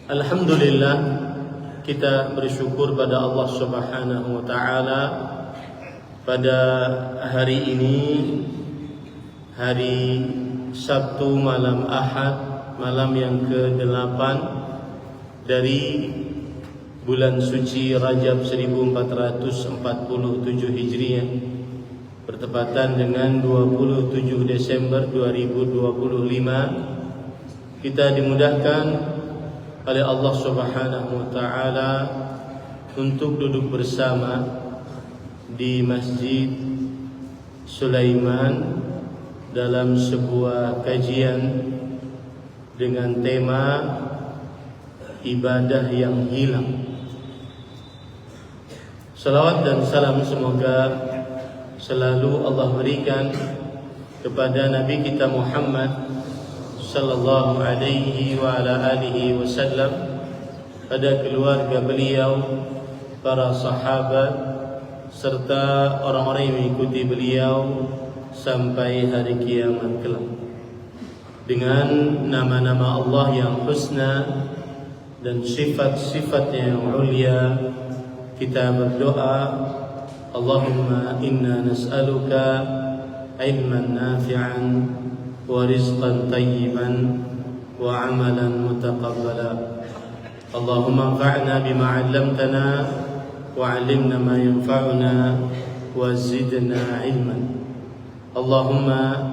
Alhamdulillah, kita bersyukur pada Allah Subhanahu wa taala pada hari ini, hari Sabtu malam Ahad, malam yang ke-8 dari bulan suci Rajab 1447 Hijriah, bertepatan dengan 27 Desember 2025. Kita dimudahkan oleh Allah Subhanahu wa taala untuk duduk bersama di Masjid Sulaiman dalam sebuah kajian dengan tema ibadah yang hilang. Salawat dan salam semoga selalu Allah berikan kepada Nabi kita Muhammad sallallahu alaihi wa ala alihi wasallam, pada keluarga beliau, para sahabat, serta orang-orang yang mengikuti beliau sampai hari kiamat kelak. Dengan nama-nama Allah yang husna dan sifat-sifatnya yang ulia, kita berdoa, Allahumma inna nas'aluka ilman nafi'an wa rizqan tayyiban wa amalan mutaqabbala. Allahumma anfa'na bima 'allamtana wa 'allimna ma yanfa'una wa zidna 'ilman. Allahumma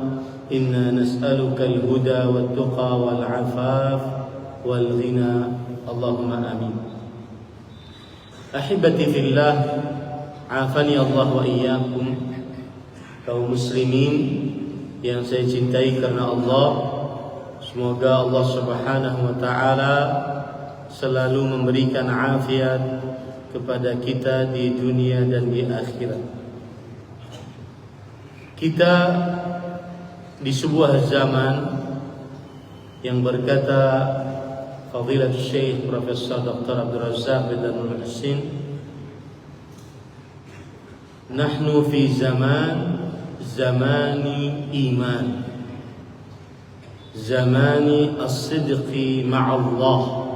inna nas'aluka al-huda wat-tuqa wal-'afaf wal-ghina. Allahumma amin. Ahibati fillah, afani Allah wa iyyakum, kaum muslimin yang saya cintai karena Allah. Semoga Allah Subhanahu wa taala selalu memberikan afiat kepada kita di dunia dan di akhirat. Kita di sebuah zaman yang berkata Fadilatul Syekh Profesor Dr. Abdul Razak bin Nurul Husin, nahnu fi zamani iman, zamani as-sidqi ma'allah.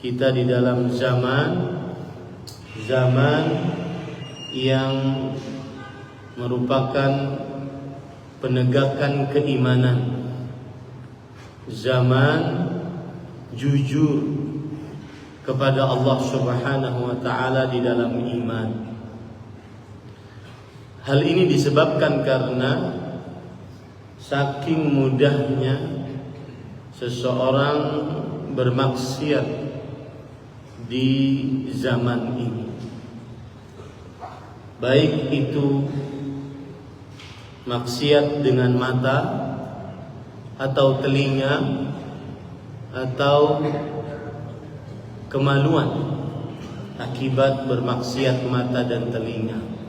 Kita di dalam zaman yang merupakan penegakan keimanan, zaman jujur kepada Allah Subhanahu wa taala di dalam iman. Hal ini disebabkan karena saking mudahnya seseorang bermaksiat di zaman ini, baik itu maksiat dengan mata atau telinga atau kemaluan akibat bermaksiat mata dan telinga.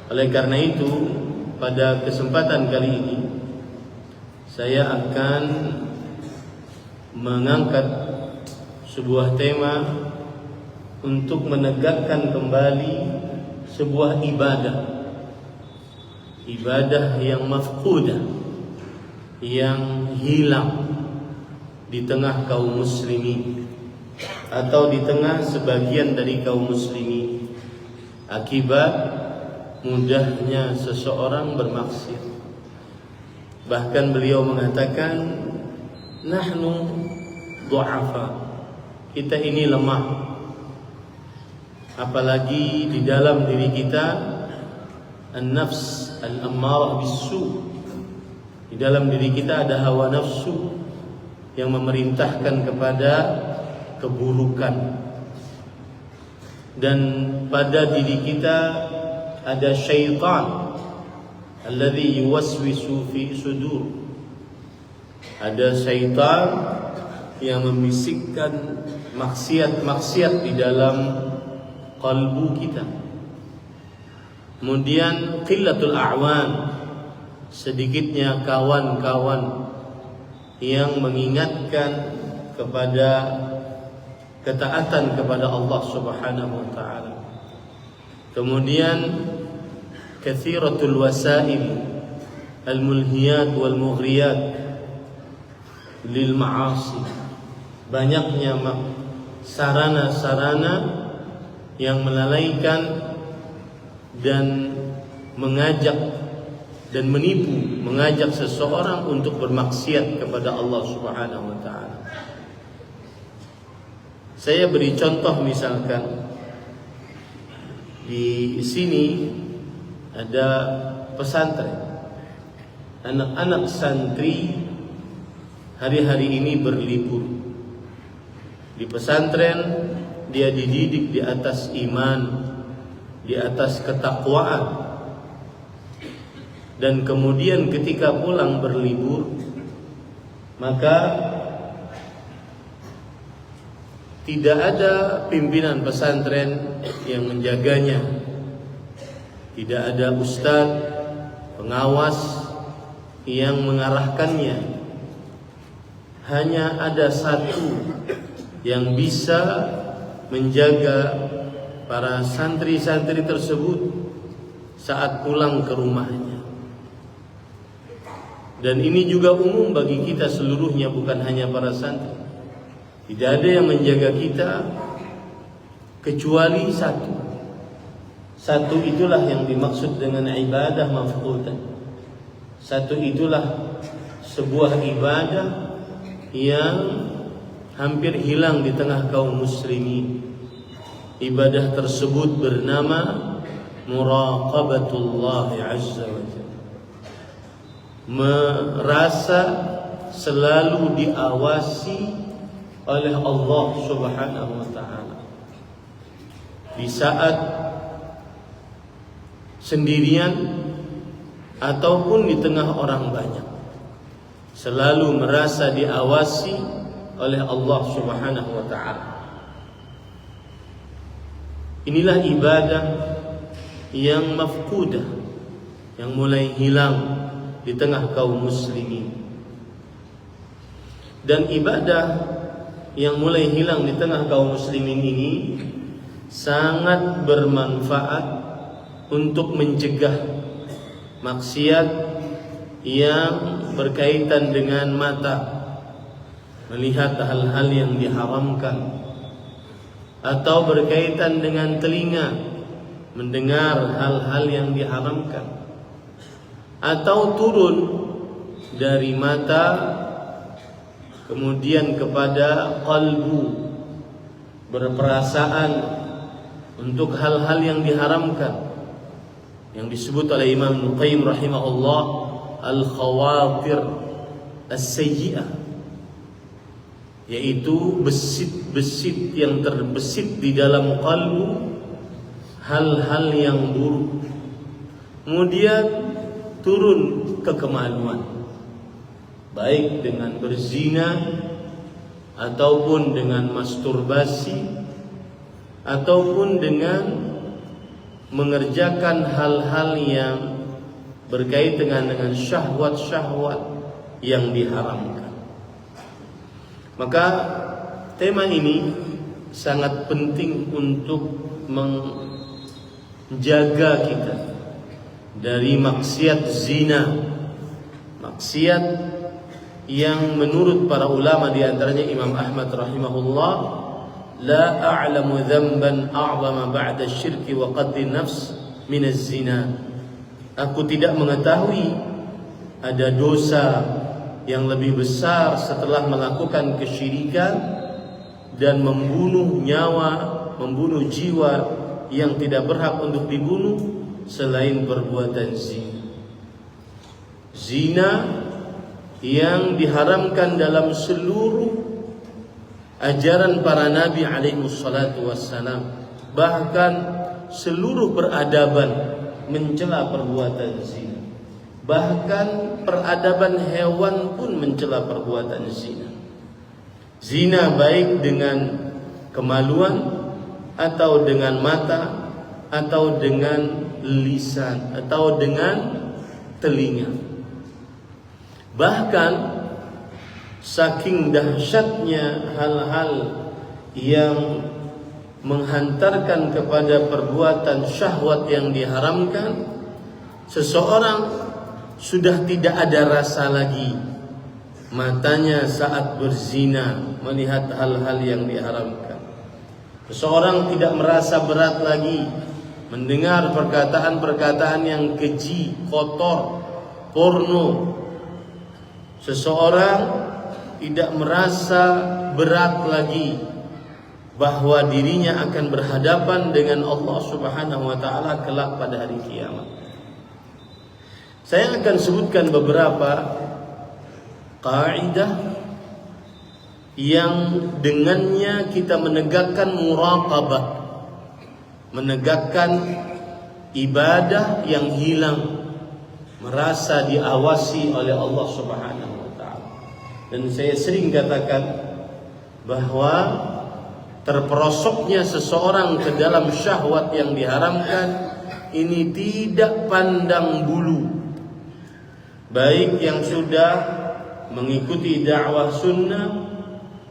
Oleh karena itu, pada kesempatan kali ini saya akan mengangkat sebuah tema untuk menegakkan kembali sebuah ibadah yang mafqudah, yang hilang di tengah kaum muslimin atau di tengah sebagian dari kaum muslimin akibat mudahnya seseorang bermaksiat. Bahkan beliau mengatakan, nahnu du'afa, kita ini lemah. Apalagi di dalam diri kita an-nafs al-ammarah bis-su', di dalam diri kita ada hawa nafsu yang memerintahkan kepada keburukan, dan pada diri kita ada syaitan alladhi yuwaswisu fi sudur. Ada syaitan yang membisikkan maksiat-maksiat di dalam kalbu kita. Kemudian qillatul a'wan, sedikitnya kawan-kawan yang mengingatkan kepada ketaatan kepada Allah Subhanahu wa taala. Kemudian katsiratul wasail al-mulhiyat wal mughriyat, lil ma'asi, banyaknya sarana-sarana yang melalaikan dan mengajak dan menipu, mengajak seseorang untuk bermaksiat kepada Allah Subhanahu wa taala. Saya beri contoh, misalkan di sini ada pesantren. Anak-anak santri hari-hari ini berlibur. Di pesantren dia dididik di atas iman, di atas ketakwaan. Dan kemudian ketika pulang berlibur, maka tidak ada pimpinan pesantren yang menjaganya. Tidak ada ustadz, pengawas yang mengarahkannya. Hanya ada satu yang bisa menjaga para santri-santri tersebut saat pulang ke rumahnya. Dan ini juga umum bagi kita seluruhnya, bukan hanya para santri. Tidak ada yang menjaga kita kecuali satu. Satu itulah yang dimaksud dengan ibadah mafqudah. Satu itulah sebuah ibadah yang hampir hilang di tengah kaum muslimin. Ibadah tersebut bernama muraqabatullah azza wa jalla. Merasa selalu diawasi oleh Allah Subhanahu wa taala. Di saat sendirian ataupun di tengah orang banyak, selalu merasa diawasi oleh Allah Subhanahu wa taala. Inilah ibadah yang mafqudah, yang mulai hilang di tengah kaum muslimin. Dan ibadah yang mulai hilang di tengah kaum muslimin ini sangat bermanfaat untuk mencegah maksiat yang berkaitan dengan mata, melihat hal-hal yang diharamkan, atau berkaitan dengan telinga, mendengar hal-hal yang diharamkan, atau turun dari mata kemudian kepada qalbu, berperasaan untuk hal-hal yang diharamkan, yang disebut oleh Imam Ibnu Qayyim rahimahullah al-khawatir as-sayyi'ah, yaitu besit-besit yang terbesit di dalam qalbu, hal-hal yang buruk. Kemudian turun ke kemaluan, baik dengan berzina ataupun dengan masturbasi ataupun dengan mengerjakan hal-hal yang berkaitan dengan syahwat-syahwat yang diharamkan. Maka tema ini sangat penting untuk menjaga kita dari maksiat zina, maksiat yang menurut para ulama, di antaranya Imam Ahmad rahimahullah, la a'lamu dhanban a'zama ba'da syirki wa qatl nafs min az-zina. Aku tidak mengetahui ada dosa yang lebih besar setelah melakukan kesyirikan dan membunuh nyawa, membunuh jiwa yang tidak berhak untuk dibunuh selain perbuatan zina. Zina yang diharamkan dalam seluruh ajaran para nabi alaihi salatu wassalam, bahkan seluruh peradaban mencela perbuatan zina. Bahkan peradaban hewan pun mencela perbuatan zina. Zina baik dengan kemaluan atau dengan mata atau dengan lisan atau dengan telinga. Bahkan saking dahsyatnya hal-hal yang menghantarkan kepada perbuatan syahwat yang diharamkan, seseorang sudah tidak ada rasa lagi matanya saat berzina, melihat hal-hal yang diharamkan. Seseorang tidak merasa berat lagi mendengar perkataan-perkataan yang keji, kotor, porno. Seseorang tidak merasa berat lagi bahwa dirinya akan berhadapan dengan Allah Subhanahu wa taala kelak pada hari kiamat. Saya akan sebutkan beberapa kaidah yang dengannya kita menegakkan muraqabah, menegakkan ibadah yang hilang, merasa diawasi oleh Allah Subhanahu wa taala. Dan saya sering katakan bahwa terperosoknya seseorang ke dalam syahwat yang diharamkan ini tidak pandang bulu, baik yang sudah mengikuti dakwah sunnah,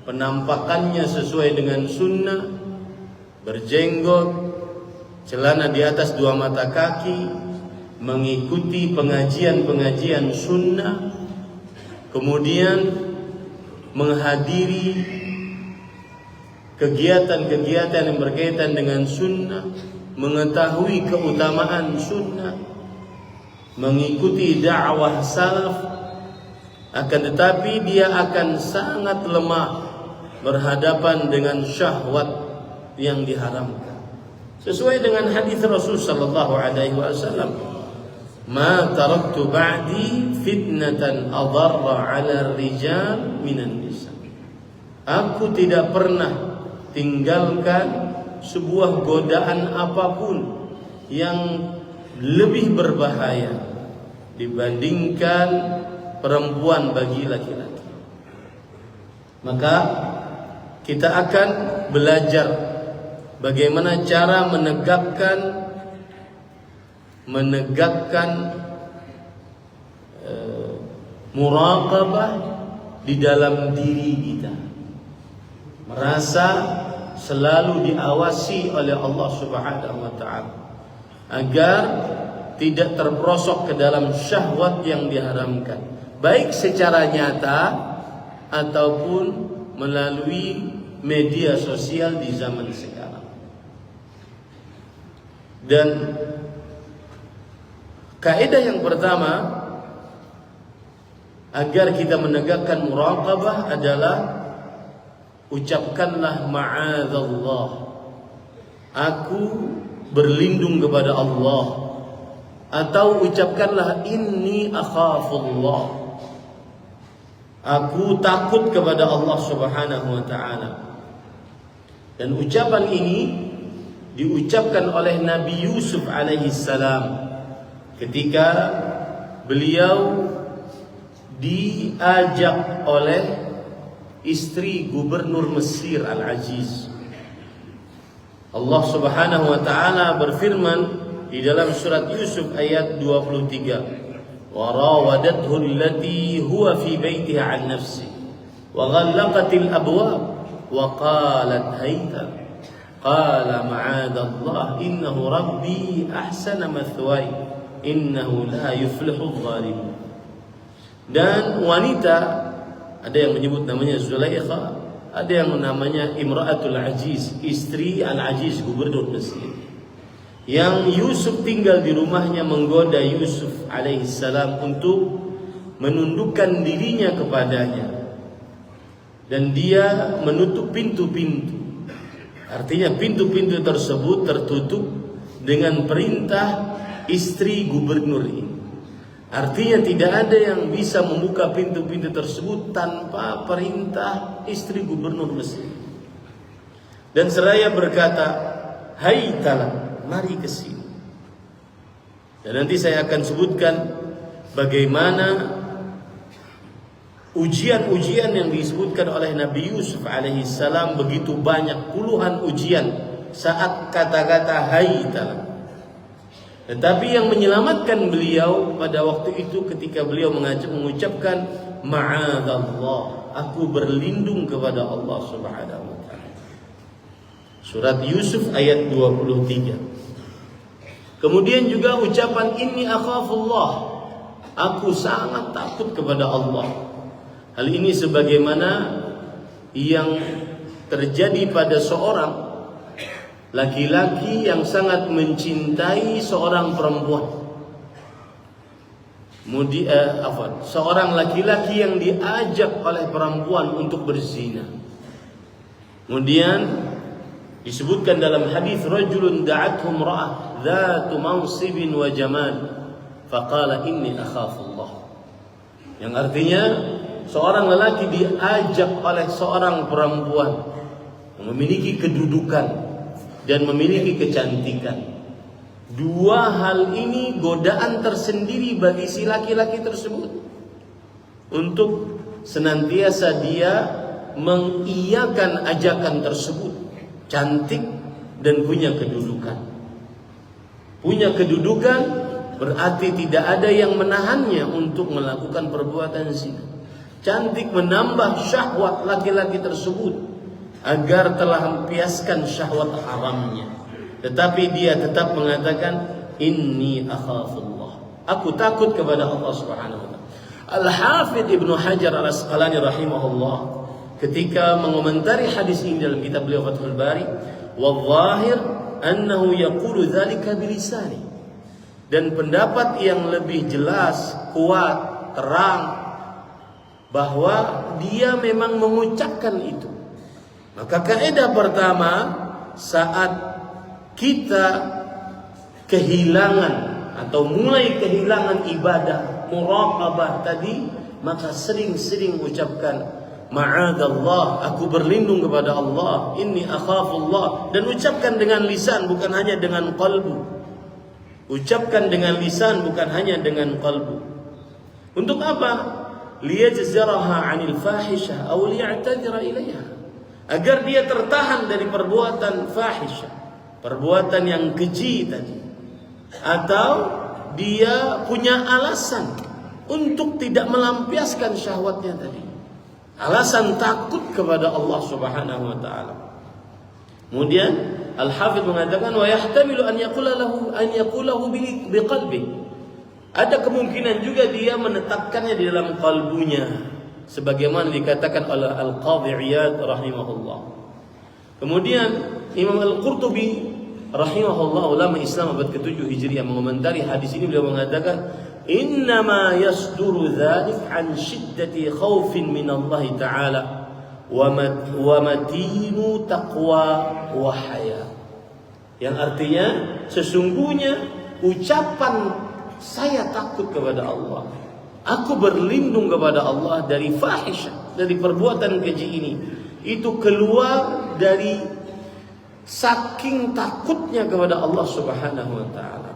penampakannya sesuai dengan sunnah, berjenggot, celana di atas 2 mata kaki, mengikuti pengajian-pengajian sunnah, kemudian menghadiri kegiatan-kegiatan yang berkaitan dengan sunnah, mengetahui keutamaan sunnah, mengikuti dakwah salaf. Akan tetapi dia akan sangat lemah berhadapan dengan syahwat yang diharamkan. Sesuai dengan hadis Rasul sallallahu alaihi wasallam, "Ma taraktu ba'di fitnatan adarra 'ala ar-rijal minan nisa." Aku tidak pernah tinggalkan sebuah godaan apapun yang lebih berbahaya dibandingkan perempuan bagi laki-laki. Maka kita akan belajar bagaimana cara menegakkan muraqabah di dalam diri kita, merasa selalu diawasi oleh Allah Subhanahu wa taala agar tidak terperosok ke dalam syahwat yang diharamkan, baik secara nyata ataupun melalui media sosial di zaman sekarang. Dan kaidah yang pertama agar kita menegakkan muraqabah adalah ucapkanlah ma'adzallah, aku berlindung kepada Allah, atau ucapkanlah inni akhafullah, aku takut kepada Allah Subhanahu wa taala. Dan ucapan ini diucapkan oleh Nabi Yusuf alaihi salam ketika beliau diajak oleh istri gubernur Mesir Al-Aziz. Allah Subhanahu wa taala berfirman di dalam surat Yusuf ayat 23, wa rawadathu allati huwa fi baitiha an nafsi wa ghallaqatil abwab wa qalat hayta qala ma'adallah innahu rabbi ahsana mathwaya innahu la yuflihudh dhalimun. Dan wanita, ada yang menyebut namanya Zulaikha, ada yang namanya Imra'atul Aziz, istri Al-Aziz gubernur Mesir, yang Yusuf tinggal di rumahnya, menggoda Yusuf alaihissalam untuk menundukkan dirinya kepadanya, dan dia menutup pintu-pintu. Artinya pintu-pintu tersebut tertutup dengan perintah istri gubernur ini. Artinya tidak ada yang bisa membuka pintu-pintu tersebut tanpa perintah istri gubernur Mesir. Dan seraya berkata, hai talak, mari ke sini. Dan nanti saya akan sebutkan bagaimana ujian-ujian yang disebutkan oleh Nabi Yusuf alaihissalam, begitu banyak, puluhan ujian saat kata-kata hai talak. Tetapi yang menyelamatkan beliau pada waktu itu ketika beliau mengucapkan ma'adzallah, aku berlindung kepada Allah Subhanahu wa taala. Surat Yusuf ayat 23. Kemudian juga ucapan inni akhafullah, aku sangat takut kepada Allah. Hal ini sebagaimana yang terjadi pada seorang laki-laki yang sangat mencintai seorang perempuan. Seorang laki-laki yang diajak oleh perempuan untuk berzina. Kemudian disebutkan dalam hadis, rajulun da'athu imra'ah dzatu mansibin wa jamal faqala inni akhafullah. Yang artinya seorang lelaki diajak oleh seorang perempuan yang memiliki kedudukan dan memiliki kecantikan. Dua hal ini godaan tersendiri bagi si laki-laki tersebut untuk senantiasa dia mengiyakan ajakan tersebut. Cantik dan punya kedudukan. Punya kedudukan berarti tidak ada yang menahannya untuk melakukan perbuatan zina. Cantik menambah syahwat laki-laki tersebut agar telah mempiaskan syahwat haramnya. Tetapi dia tetap mengatakan, inni akhafullah. Aku takut kepada Allah Subhanahu wa taala. Al-Hafidz Ibnu Hajar Al-Asqalani rahimahullah ketika mengomentari hadis ini dalam kitab beliau Fathul Bari, "Wadh-dhahir annahu yaqulu dzalika bilisani." Dan pendapat yang lebih jelas, kuat, terang bahwa dia memang mengucapkan itu. Maka kaidah pertama, saat kita kehilangan atau mulai kehilangan ibadah muraqabah tadi, maka sering-sering ucapkan ma'adallah, aku berlindung kepada Allah, inni akhafullah, dan ucapkan dengan lisan bukan hanya dengan qalbu. Ucapkan dengan lisan bukan hanya dengan qalbu. Untuk apa? Liyajzaraha 'anil fahisyah aw liya'tadhira ilaiha. Agar dia tertahan dari perbuatan fahisyah, perbuatan yang keji tadi, atau dia punya alasan untuk tidak melampiaskan syahwatnya tadi, alasan takut kepada Allah Subhanahu wa taala. Kemudian Al-Hafidz mengatakan, wa yahtamilu an yaqulahu biqalbi. Ada kemungkinan juga dia menetapkannya di dalam kalbunya, sebagaimana dikatakan oleh Al-Qadhi Iyad rahimahullah. Kemudian Imam Al-Qurtubi rahimahullah, ulama Islam abad ke-7 Hijriah, mengomentari hadis ini, beliau mengatakan, innama yasduru dzalik an shiddati khaufin min Allah taala wa matinu taqwa wa haya. Yang artinya sesungguhnya ucapan saya takut kepada Allah, aku berlindung kepada Allah dari fahisyah, dari perbuatan keji ini, itu keluar dari saking takutnya kepada Allah Subhanahu wa taala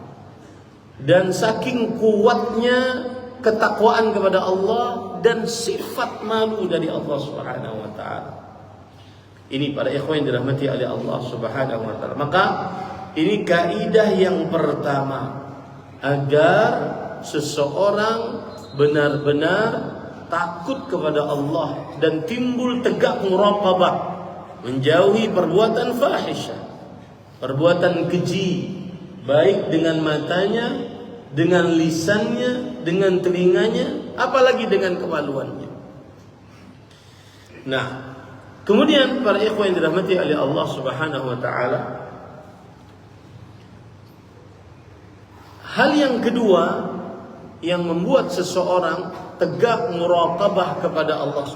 dan saking kuatnya ketakwaan kepada Allah dan sifat malu dari Allah Subhanahu wa taala. Ini para ikhwan yang dirahmati oleh Allah Subhanahu wa taala. Maka ini kaidah yang pertama agar seseorang benar-benar takut kepada Allah dan timbul tegak muraqabah, menjauhi perbuatan fahisyah, perbuatan keji, baik dengan matanya, dengan lisannya, dengan telinganya, apalagi dengan kemaluannya. Nah, kemudian para ikhwan yang dirahmati oleh Allah Subhanahu wa taala, hal yang kedua yang membuat seseorang tegak muraqabah kepada Allah.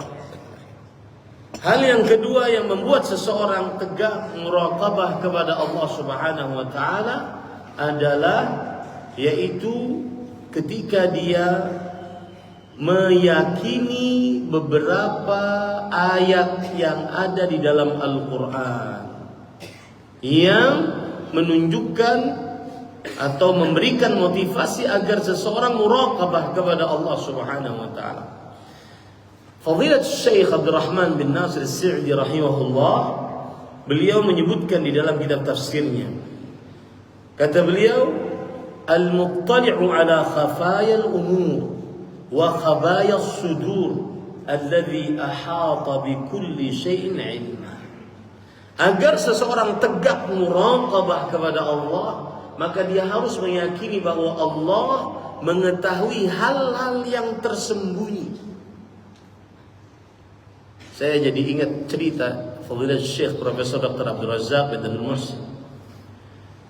Hal yang kedua yang membuat seseorang tegak muraqabah kepada Allah Subhanahu wa taala adalah yaitu ketika dia meyakini beberapa ayat yang ada di dalam Al-Qur'an yang menunjukkan atau memberikan motivasi agar seseorang muraqabah kepada Allah Subhanahu wa taala. Fadilat Syekh Abdul Rahman bin Nasir As-Sa'di rahimahullah, beliau menyebutkan di dalam kitab tafsirnya, kata beliau, al-muttali'u ala khafaya al-umur wa khabaya as-sudur alladhi ahata bi kulli syai'in 'ilma. Agar seseorang tegak muraqabah kepada Allah, maka dia harus meyakini bahwa Allah mengetahui hal-hal yang tersembunyi, saya jadi ingat cerita Fadilatul Syekh Profesor Dr. Abdul Razak bin Abdul Muhsin.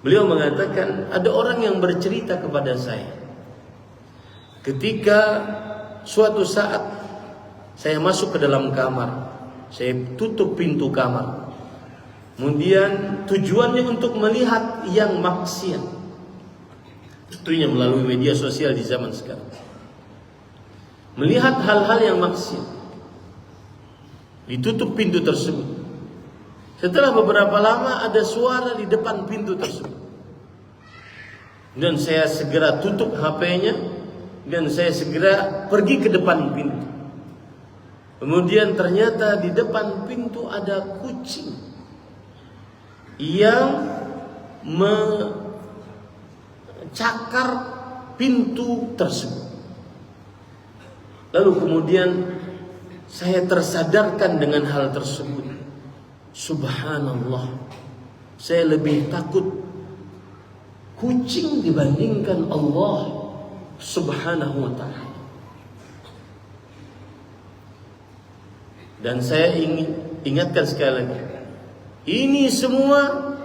Beliau mengatakan ada orang yang bercerita kepada saya ketika suatu saat saya masuk ke dalam kamar, saya tutup pintu kamar. Kemudian tujuannya untuk melihat yang maksiat. Tentunya melalui media sosial di zaman sekarang. Melihat hal-hal yang maksiat. Ditutup pintu tersebut. Setelah beberapa lama ada suara di depan pintu tersebut. Dan saya segera tutup HP-nya dan saya segera pergi ke depan pintu. Kemudian ternyata di depan pintu ada kucing yang mencakar pintu tersebut. Lalu kemudian saya tersadarkan dengan hal tersebut. Subhanallah, saya lebih takut kucing dibandingkan Allah Subhanahu wa ta'ala. Dan saya ingin ingatkan sekali lagi, ini semua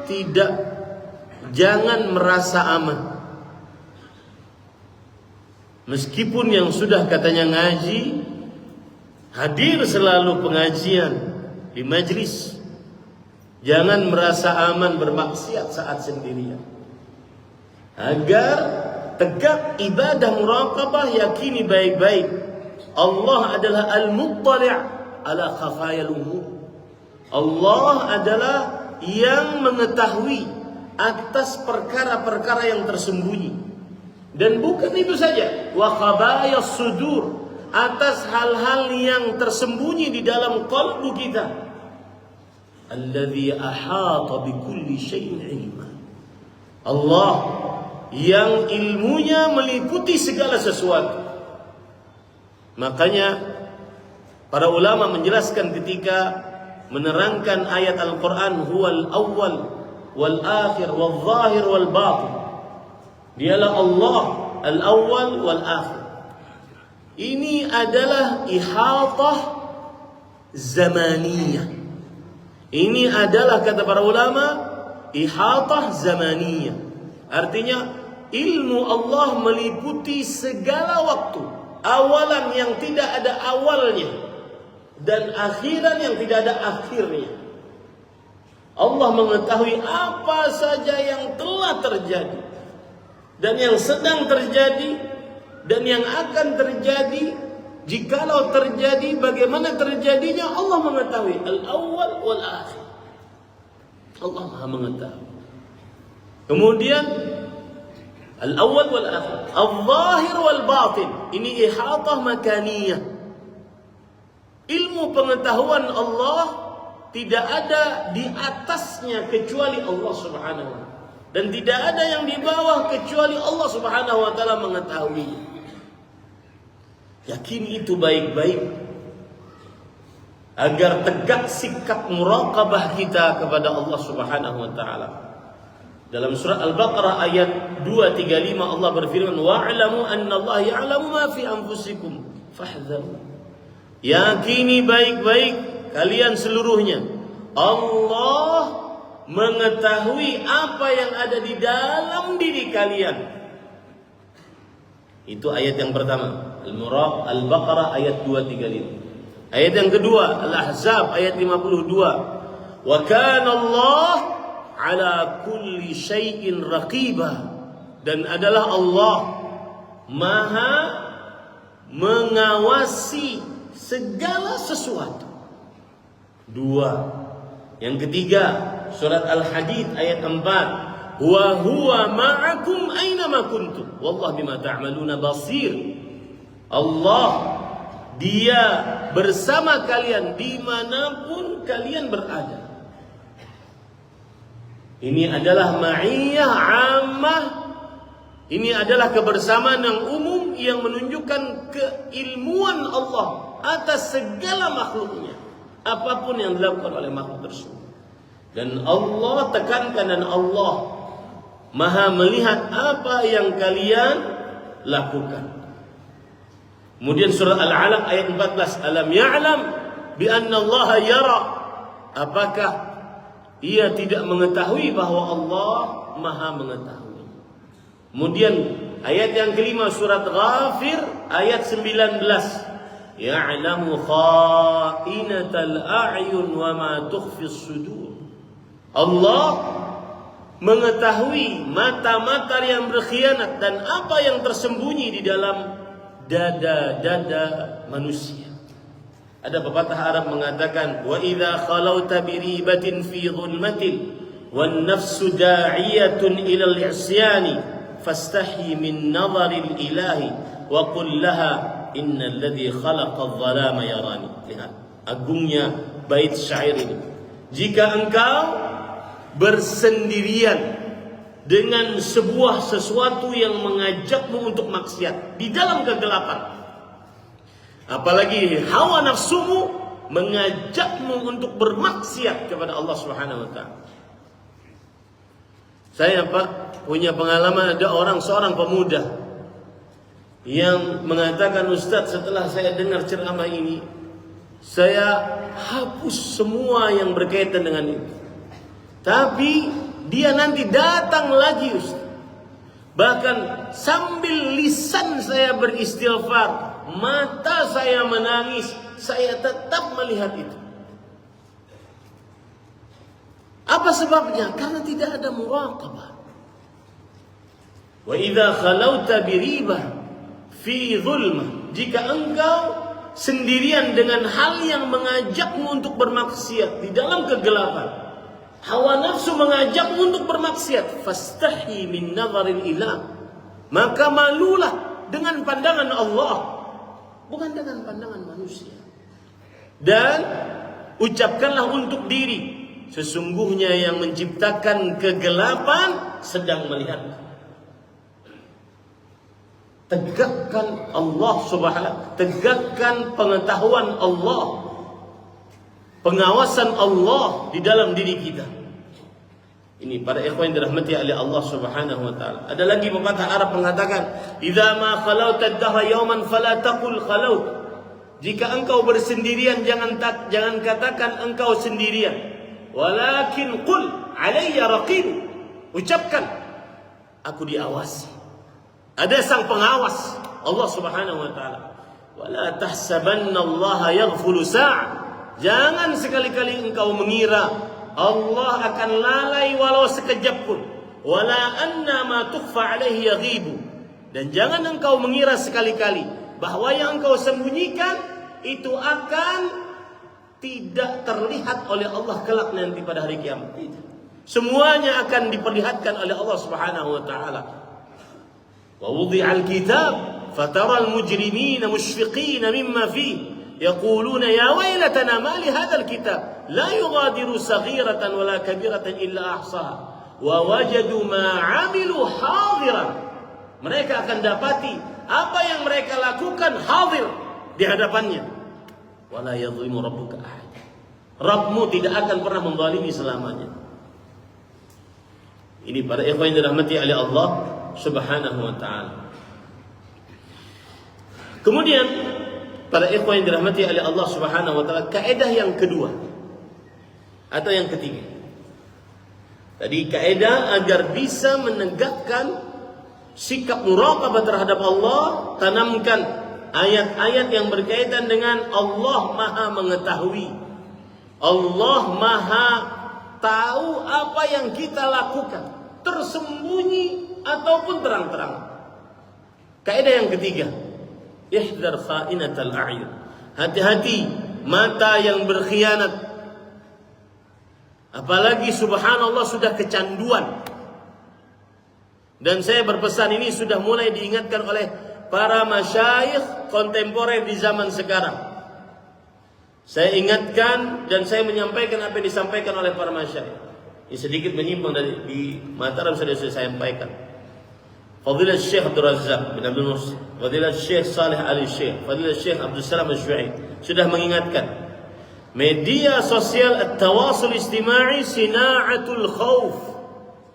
jangan merasa aman. Meskipun yang sudah katanya ngaji, hadir selalu pengajian di majlis, jangan merasa aman bermaksiat saat sendirian. Agar tegak ibadah muraqabah, yakini baik-baik Allah adalah al-muttali' ala khafayal umur. Allah adalah yang mengetahui atas perkara-perkara yang tersembunyi. Dan bukan itu saja, wa khabayas sudur, atas hal-hal yang tersembunyi di dalam qalbu kita. Alladzi ahata bikulli syai'in ilma. Allah yang ilmunya meliputi segala sesuatu. Makanya para ulama menjelaskan ketika menerangkan ayat Al-Quran, huwal awwal wal akhir wal zahir wal batin. Dialah Allah al-awwal wal akhir. Ini adalah ihatah zamaniyah. Ini adalah kata para ulama ihatah zamaniyah. Artinya ilmu Allah meliputi segala waktu. Awalan yang tidak ada awalnya dan akhiran yang tidak ada akhirnya. Allah mengetahui apa saja yang telah terjadi dan yang sedang terjadi dan yang akan terjadi. Jikalau terjadi, bagaimana terjadinya, Allah mengetahui. Al-awwal wal akhir, Allah Maha mengetahui. Kemudian al-awwal wal akhir, al-zahir wal batin, ini ihatah makaniyah. Ilmu pengetahuan Allah tidak ada di atasnya kecuali Allah Subhanahu wa ta'ala, dan tidak ada yang di bawah kecuali Allah Subhanahu wa ta'ala mengetahui. Yakini itu baik-baik agar tegak sikap muraqabah kita kepada Allah Subhanahu wa ta'ala. Dalam surah Al-Baqarah ayat 235 Allah berfirman, wa'lamu anna Allah ya'lamu ma fi anfusikum fahdharu. Yakini baik-baik kalian seluruhnya, Allah mengetahui apa yang ada di dalam diri kalian. Itu ayat yang pertama, Al-Baqarah ayat 235. Ayat yang kedua, Al-Ahzab ayat 52. Wa kana Allah ala kulli syai'in raqiba, dan adalah Allah Maha mengawasi segala sesuatu. Dua. Yang ketiga, surat Al-Hadid ayat 4. Wa huwa ma'akum aina ma kuntum wallahu bima ta'maluna basir. Allah, Dia bersama kalian dimanapun kalian berada. Ini adalah ma'iyah ammah. Ini adalah kebersamaan yang umum yang menunjukkan keilmuan Allah atas segala makhluknya, apapun yang dilakukan oleh makhluk tersebut. Dan Allah tekankan, dan Allah Maha melihat apa yang kalian lakukan. Kemudian surah Al-Alaq ayat 14, alam ya'lam bi anna Allah yara. Apakah ia tidak mengetahui bahwa Allah Maha mengetahui? Kemudian ayat yang kelima surat Ghafir ayat 19. Ya'lamu kha'inatal a'yun wa ma tukhfis sudur. Allah mengetahui mata-mata yang berkhianat dan apa yang tersembunyi di dalam dada-dada manusia. Ada pepatah Arab mengatakan, wa idza khalauta bi ribatin fi dhulmatin wan nafsu da'iyatun ila al-isyani fastahi min nadharil ilahi wa qul laha innal ladzi khalaqa adh-dhalama yarani. Lihat agungnya bait syair ini. Jika engkau bersendirian dengan sebuah sesuatu yang mengajakmu untuk maksiat di dalam kegelapan, apalagi hawa nafsumu mengajakmu untuk bermaksiat kepada Allah Subhanahu wa taala. Saya punya pengalaman, ada seorang pemuda yang mengatakan, Ustaz, setelah saya dengar ceramah ini, saya hapus semua yang berkaitan dengan itu. Tapi dia nanti datang lagi, Ustaz. Bahkan sambil lisan saya beristighfar, mata saya menangis, saya tetap melihat itu. Apa sebabnya? Karena tidak ada muraqabah. Wa idza khalauta biribah fi dhulmah, jika engkau sendirian dengan hal yang mengajakmu untuk bermaksiat di dalam kegelapan, hawa nafsu mengajakmu untuk bermaksiat, fastahi min nadharil ilah, maka malulah dengan pandangan Allah, bukan dengan pandangan manusia. Dan ucapkanlah untuk diri, sesungguhnya yang menciptakan kegelapan sedang melihat. Tegakkan Allah Subhanahu, tegakkan pengetahuan Allah, pengawasan Allah di dalam diri kita. Ini para ikhwan yang dirahmati oleh Allah Subhanahu wa taala. Ada lagi pepatah Arab mengatakan, "Idza ma khalauta ad-dahra yawman fala taqul khalaut." Jika engkau bersendirian jangan katakan engkau sendirian. Walakin qul alayya raqib. Ucapkan, aku diawasi. Ada sang pengawas, Allah Subhanahu wa taala. Wala tahsabanna Allah yaghfulu sa'ah. Jangan sekali-kali engkau mengira Allah akan lalai walau sekejap pun. Wala anna ma tukhfa alaihi yaghibu. Dan jangan engkau mengira sekali-kali bahwa yang engkau sembunyikan itu akan tidak terlihat oleh Allah kelak nanti pada hari kiamat. Semuanya akan diperlihatkan oleh Allah Subhanahu wa taala. Wa wudi'al kitab fataral mujrimina mushfiqina mimma fihi يقولون يا ويلتنا ما لهذا الكتاب لا يغادر صغيرة ولا كبيرة إلا أحصاها ووجدوا ما عملوا حاضرا. Mereka akan dapati apa yang mereka lakukan hadir di hadapannya. Wala yadhlimu rabbuka ahad. Rabbmu tidak akan pernah menzalimi selamanya. Ini para ikhwan yang dirahmati oleh Allah Subhanahu wa taala. Kemudian para ikhwan yang dirahmati oleh Allah Subhanahu wa taala, kaidah yang kedua atau yang ketiga. Tadi kaidah agar bisa menegakkan sikap muraqabah terhadap Allah, tanamkan ayat-ayat yang berkaitan dengan Allah Maha mengetahui. Allah Maha tahu apa yang kita lakukan, tersembunyi ataupun terang-terang. Kaidah yang ketiga, ihdar kha'inatal a'yun. Hati-hati mata yang berkhianat. Apalagi subhanallah sudah kecanduan. Dan saya berpesan ini sudah mulai diingatkan oleh para masyayikh kontemporer di zaman sekarang. Saya ingatkan dan saya menyampaikan apa yang disampaikan oleh para masyayikh. Ini sedikit menyimpang dari di Mataram sudah saya sampaikan. Fadilah Syekh Abdul Razak bin Abdul Nasir, Fadilah Syekh Saleh Ali Syekh, Fadilah Syekh Abdul Salam Al-Syu'aib sudah mengingatkan, media sosial at-tawasul istimai sina'atul khauf.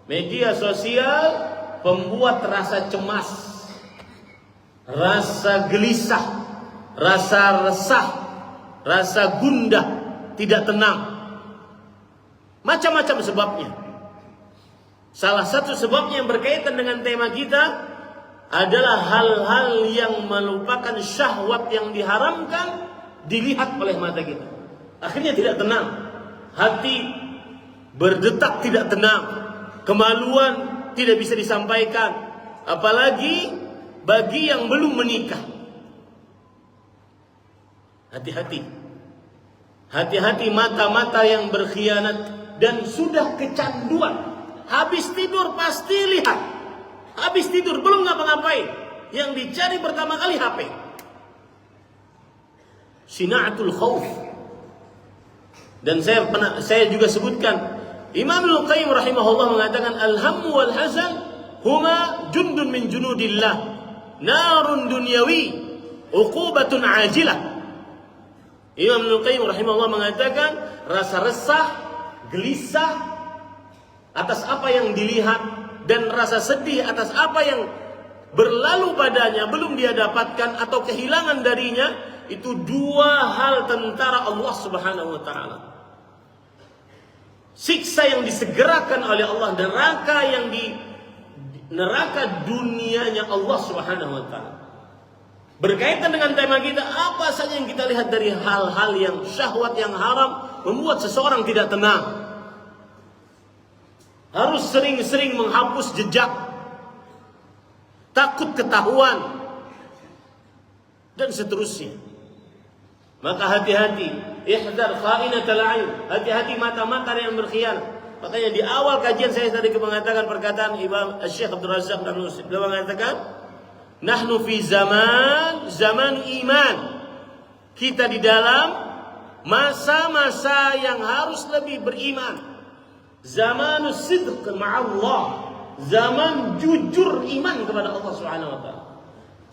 Media sosial pembuat rasa cemas, rasa gelisah, rasa resah, rasa gundah, tidak tenang. Macam-macam sebabnya. Salah satu sebabnya yang berkaitan dengan tema kita adalah hal-hal yang melupakan syahwat yang diharamkan dilihat oleh mata kita. Akhirnya tidak tenang. Hati berdetak tidak tenang. Kemaluan tidak bisa disampaikan. Apalagi bagi yang belum menikah. Hati-hati. Hati-hati mata-mata yang berkhianat dan sudah kecanduan. Habis tidur pasti lihat. Habis tidur belum ngapa-ngapain. Yang dicari pertama kali HP. Sina'atul khauf. Dan saya juga sebutkan, Imam Al-Qayyim rahimahullah mengatakan, al-hammu wal hazan huma jundun min junudillah, narun dunyawi, uqubatun ajilah. Imam Al-Qayyim rahimahullah mengatakan, rasa resah, gelisah atas apa yang dilihat dan rasa sedih atas apa yang berlalu padanya belum dia dapatkan atau kehilangan darinya, itu dua hal tentara Allah Subhanahu wa taala. Siksa yang disegerakan oleh Allah, neraka dunianya Allah Subhanahu wa taala. Berkaitan dengan tema kita, apa saja yang kita lihat dari hal-hal yang syahwat yang haram membuat seseorang tidak tenang. Harus sering-sering menghapus jejak, takut ketahuan, dan seterusnya. Maka hati-hati, ihdar kha'inatal a'yun, hati-hati mata-mata yang berkhianat. Makanya di awal kajian saya tadi mengatakan perkataan Imam Syekh Abdul Razak dan Nusib. Beliau mengatakan, nahnu fi zaman iman. Kita di dalam masa-masa yang harus lebih beriman. Zamanus sidq ma'allah, zaman jujur iman kepada Allah Subhanahu wa taala.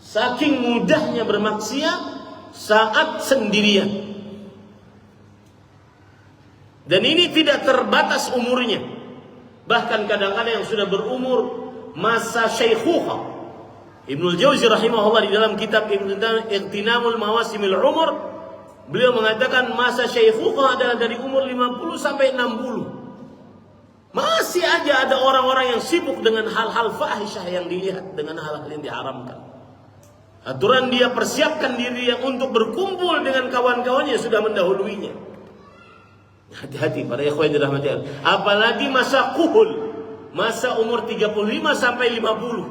Saking mudahnya bermaksiat saat sendirian. Dan ini tidak terbatas umurnya. Bahkan kadang-kadang yang sudah berumur masa syaikhukhah. Ibnul Jauzi rahimahullah di dalam kitab Ightinamul Mawasimil Umur, beliau mengatakan masa syaikhukhah adalah dari umur 50 sampai 60. Masih aja ada orang-orang yang sibuk dengan hal-hal fahisyah yang dilihat, dengan hal-hal yang diharamkan. Aturan dia persiapkan diri yang untuk berkumpul dengan kawan-kawannya sudah mendahuluinya. Hati-hati para ikhwan dirahmati Allah. Apalagi masa kuhul, masa umur 35 sampai 50.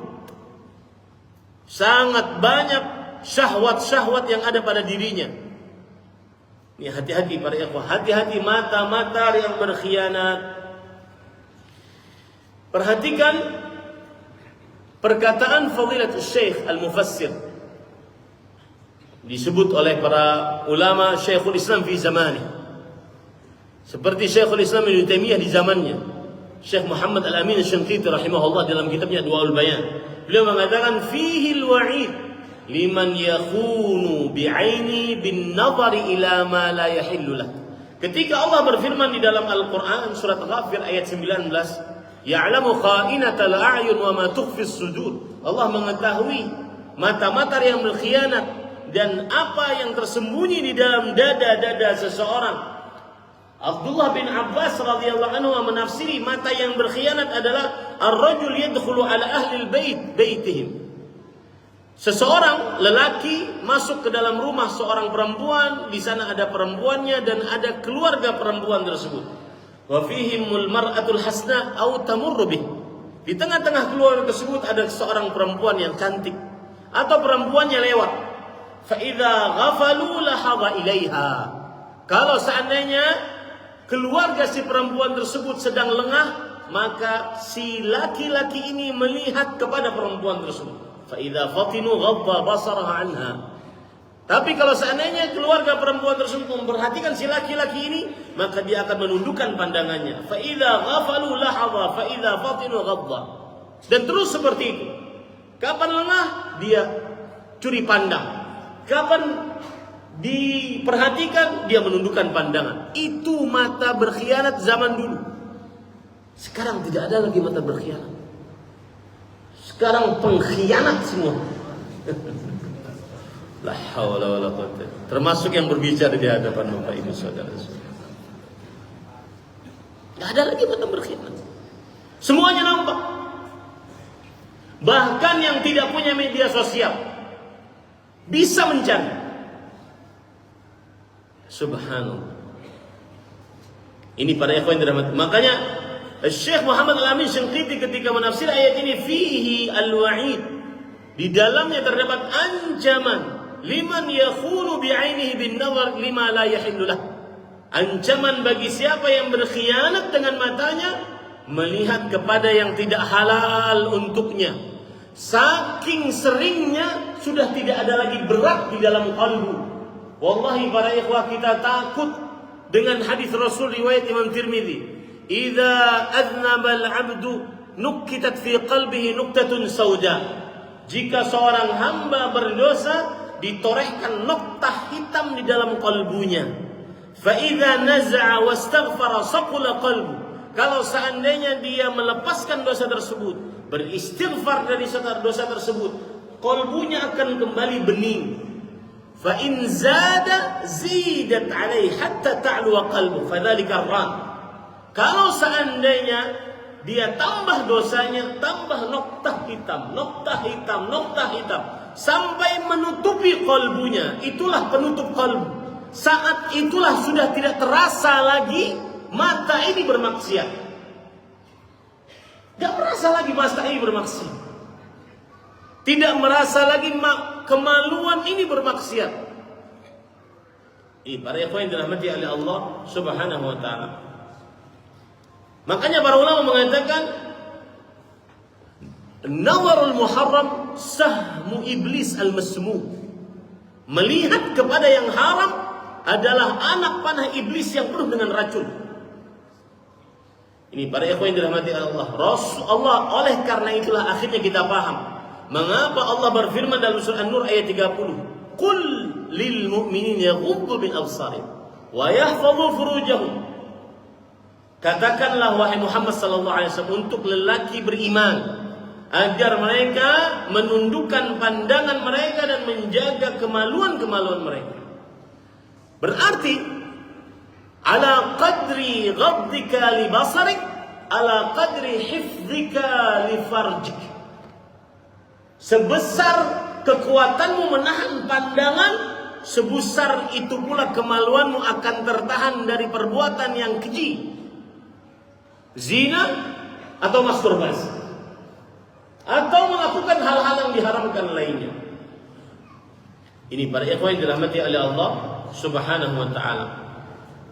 Sangat banyak syahwat-syahwat yang ada pada dirinya. Ini hati-hati para ikhwan, hati-hati mata-mata yang berkhianat. Perhatikan perkataan Fadilatul Syekh Al-Mufassir, disebut oleh para ulama Syekhul Islam fi zamani, seperti Syekhul Islam Ibnu Taimiyah di zamannya, Syekh Muhammad Al-Amin Asy-Syanqiti rahimahullah dalam kitabnya Adwaul Bayan. Beliau mengatakan fihi al-wa'id liman yakhunu bi'aini bin nadhari ila ma la yahillu lah. Ketika Allah berfirman di dalam Al-Qur'an surat Ghafir ayat 19, ya'lamu kha'inatal a'yun wa ma tukhfis sudur. Allah mengetahui mata-mata yang berkhianat dan apa yang tersembunyi di dalam dada-dada seseorang. Abdullah bin Abbas radhiyallahu anhu menafsiri mata yang berkhianat adalah ar-rajul yadkhulu ala ahli baitihim. Seseorang lelaki masuk ke dalam rumah seorang perempuan, di sana ada perempuannya dan ada keluarga perempuan tersebut. Wa fihimul mar'atul hasna au tamurru bih. Di tengah-tengah keluarga tersebut ada seorang perempuan yang cantik atau perempuannya lewat. Fa idza ghafalu lahadha ilaiha. Kalau seandainya keluarga si perempuan tersebut sedang lengah, maka si laki-laki ini melihat kepada perempuan tersebut. Fa idza fatinu ghadda basaraha anha. Tapi kalau seandainya keluarga perempuan tersebut memperhatikan si laki-laki ini, maka dia akan menundukkan pandangannya. Fa idza ghafalu lahadha fa idza fatinu ghadda. Dan terus seperti itu. Kapan lengah dia curi pandang. Kapan diperhatikan dia menundukkan pandangan. Itu mata berkhianat zaman dulu. Sekarang tidak ada lagi mata berkhianat. Sekarang pengkhianat semua. La haula wala quwwata. Termasuk yang berbicara di hadapan Bapak Ibu saudara-saudara. Tidak ada lagi mata berkhidmat. Semuanya nampak. Bahkan yang tidak punya media sosial bisa mencari. Subhanallah. Ini para ikhwan yang dirahmati. Makanya Syekh Muhammad Al-Amin Shinqiti ketika menafsir ayat ini, fihi al-wa'id, di dalamnya terdapat ancaman liman yakhulu bi'ainihi bin nazar lima la yahillu lah. Ancaman bagi siapa yang berkhianat dengan matanya melihat kepada yang tidak halal untuknya. Saking seringnya sudah tidak ada lagi berat di dalam qalbu. Wallahi para ikhwah, kita takut dengan hadis Rasul riwayat Imam Tirmidzi, "Idza adnaba al-'abdu nukkitat fi qalbihi nuktatun sauda." Jika seorang hamba berdosa, ditorehkan noktah hitam di dalam kalbunya. Fa idza naza'a wastaghfara saqula qalbu. Kalau seandainya dia melepaskan dosa tersebut, beristighfar dari dosa tersebut, kalbunya akan kembali bening. Fa in zada zidat alaihi hatta ta'lu qalbu fadzalika ar-ran. Kalau seandainya dia tambah dosanya, tambah noktah hitam, noktah hitam, noktah hitam, sampai menutupi kalbunya, itulah penutup kalbu. Saat itulah sudah tidak terasa lagi mata ini bermaksiat. Tidak merasa lagi mata ini bermaksiat. Tidak merasa lagi kemaluan ini bermaksiat. Ini para ikhwan yang dirahmati oleh Allah Subhanahu wa taala. Makanya para ulama mengatakan nazarul muharram sahmu iblis al-masmu. Melihat kepada yang haram adalah anak panah iblis yang penuh dengan racun. Ini para ikhwan yang dirahmati Allah. Rasulullah, oleh karena itulah akhirnya kita paham mengapa Allah berfirman dalam surah An-Nur ayat 30, "Qul lil mu'minin yaghuddu min absarihim wa yahfazu furujahum." Katakanlah wahai Muhammad sallallahu alaihi wasallam untuk lelaki beriman agar mereka menundukkan pandangan mereka dan menjaga kemaluan-kemaluan mereka. Berarti ala qadri ghaddika li basarik ala qadri hifdzika li farjik. Sebesar kekuatanmu menahan pandangan, sebesar itu pula kemaluanmu akan tertahan dari perbuatan yang keji. Zina atau masturbasi, atau melakukan hal-hal yang diharamkan lainnya. Ini para ikhwan yang dirahmati oleh Allah Subhanahu wa ta'ala.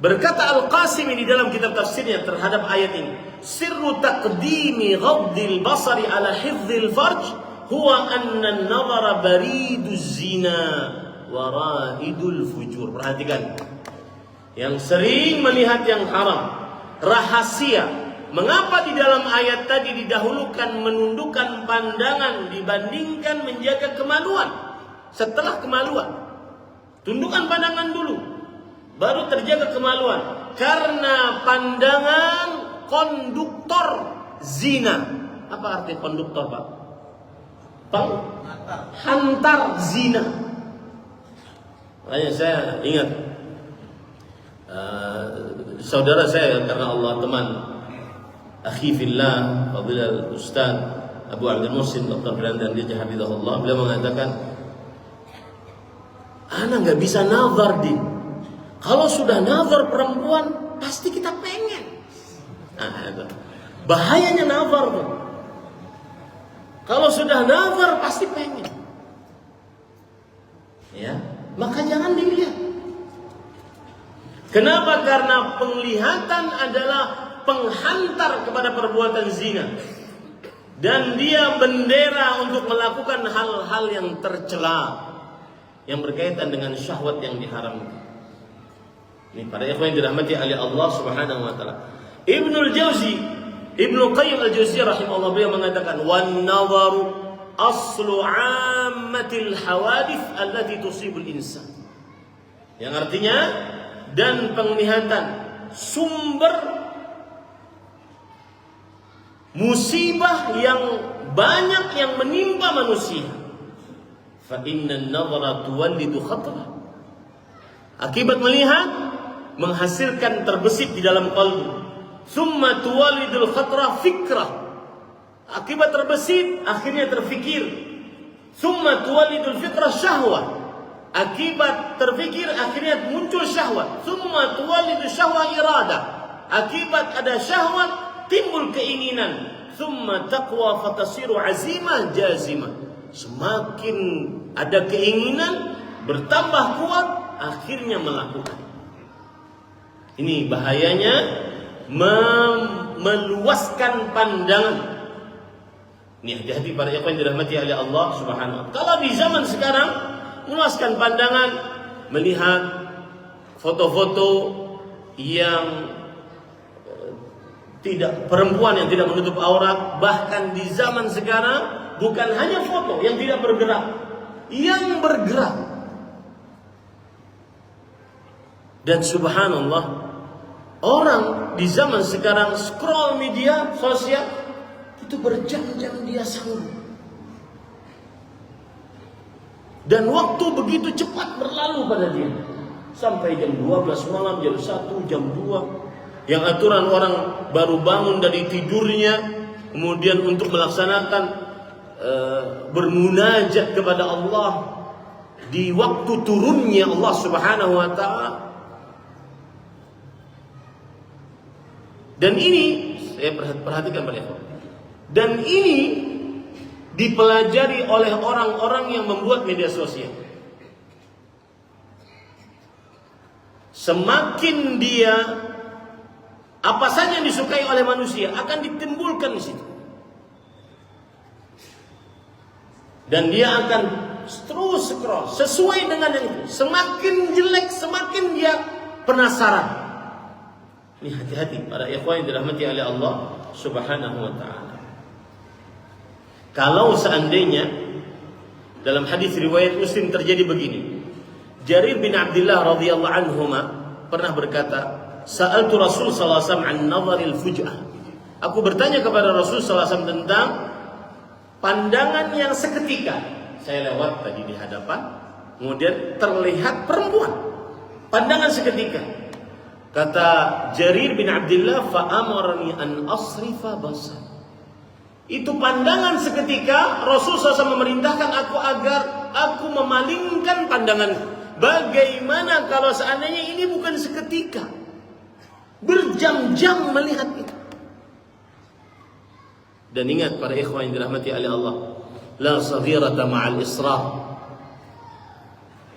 Berkata Al-Qasimi di dalam kitab tafsirnya terhadap ayat ini, sirru taqdimi ghaddil basari ala hifdzil farj huwa anna an-nazara bariduz zina wa raidul fujur. Perhatikan, yang sering melihat yang haram, rahasia mengapa di dalam ayat tadi didahulukan menundukkan pandangan dibandingkan menjaga kemaluan. Setelah kemaluan, tundukkan pandangan dulu, baru terjaga kemaluan. Karena pandangan konduktor zina. Apa arti konduktor, Pak? Penghantar zina. Makanya saya ingat saudara saya karena Allah teman, akhi fillah, fadilah Ustaz Abu Abdul Muhsin Dr. Brandan Dijah Hafizahullah, beliau mengatakan, ana nggak bisa nazar, Din. Kalau sudah nazar perempuan, pasti kita pengen. Bahayanya nazar tuh. Kalau sudah nazar pasti pengen. Ya, maka jangan dilihat. Kenapa? Karena penglihatan adalah penghantar kepada perbuatan zina. Dan dia bendera untuk melakukan hal-hal yang tercela, yang berkaitan dengan syahwat yang diharamkan. Ini para ikhwan yang dirahmati oleh Allah Subhanahu wa taala. Ibnu Qayyim al-Jauziyah rahimahullah beliau mengatakan, wan nazaru aslu 'ammatil hawadits allati tusibul insan. Yang artinya, dan penglihatan sumber musibah yang banyak yang menimpa manusia. Fa inna an-nadhara tuwallidu khatra. Akibat melihat menghasilkan terbesit di dalam qalbu. Summa tuwallidul khatra fikrah. Akibat terbesit akhirnya terfikir. Summa tuwallidul fikrah syahwah. Akibat terfikir akhirnya muncul syahwat. Summa tuwallidul syahwah iradah. Akibat ada syahwat timbul keinginan. Summa taqwa fatasiru azimah jazimah. Semakin ada keinginan bertambah kuat, akhirnya melakukan. Ini bahayanya meluaskan pandangan. Ini hati-hati para ikhwan yang dirahmati oleh Allah Subhanahu wa taala. Kalau di zaman sekarang meluaskan pandangan, melihat foto-foto yang tidak, perempuan yang tidak menutup aurat, bahkan di zaman sekarang bukan hanya foto yang tidak bergerak, yang bergerak. Dan subhanallah, orang di zaman sekarang scroll media sosial itu berjam-jam dia sanggup. Dan waktu begitu cepat berlalu pada dia. Sampai jam 12 malam, jam 1, jam 2. Yang aturan orang baru bangun dari tidurnya, kemudian untuk melaksanakan bermunajat kepada Allah di waktu turunnya Allah Subhanahu wa taala. Dan ini saya perhatikan Pak. Dan ini dipelajari oleh orang-orang yang membuat media sosial. Semakin dia apa saja yang disukai oleh manusia akan ditimbulkan di situ. Dan dia akan terus scroll sesuai dengan yang itu. Semakin jelek, semakin dia penasaran. Ini hati-hati para ikhwan yang dirahmati oleh Allah Subhanahu wa taala. Kalau seandainya dalam hadis riwayat Muslim terjadi begini. Jarir bin Abdullah radhiyallahu anhuma pernah berkata, "Sa'altu Rasul sallallahu alaihi wasallam an nadharil fuj'ah." Aku bertanya kepada Rasul sallallahu alaihi wasallam tentang pandangan yang seketika. Saya lewat tadi di hadapan, kemudian terlihat perempuan. Pandangan seketika. Kata Jarir bin Abdullah, fa'amarani an asrifa basar. Itu pandangan seketika. Rasulullah SAW memerintahkan aku agar aku memalingkan pandangan. Bagaimana kalau seandainya ini bukan seketika, berjam-jam melihat itu. Dan ingat para ikhwan yang dirahmati oleh Allah, la saghirata ma'al israr.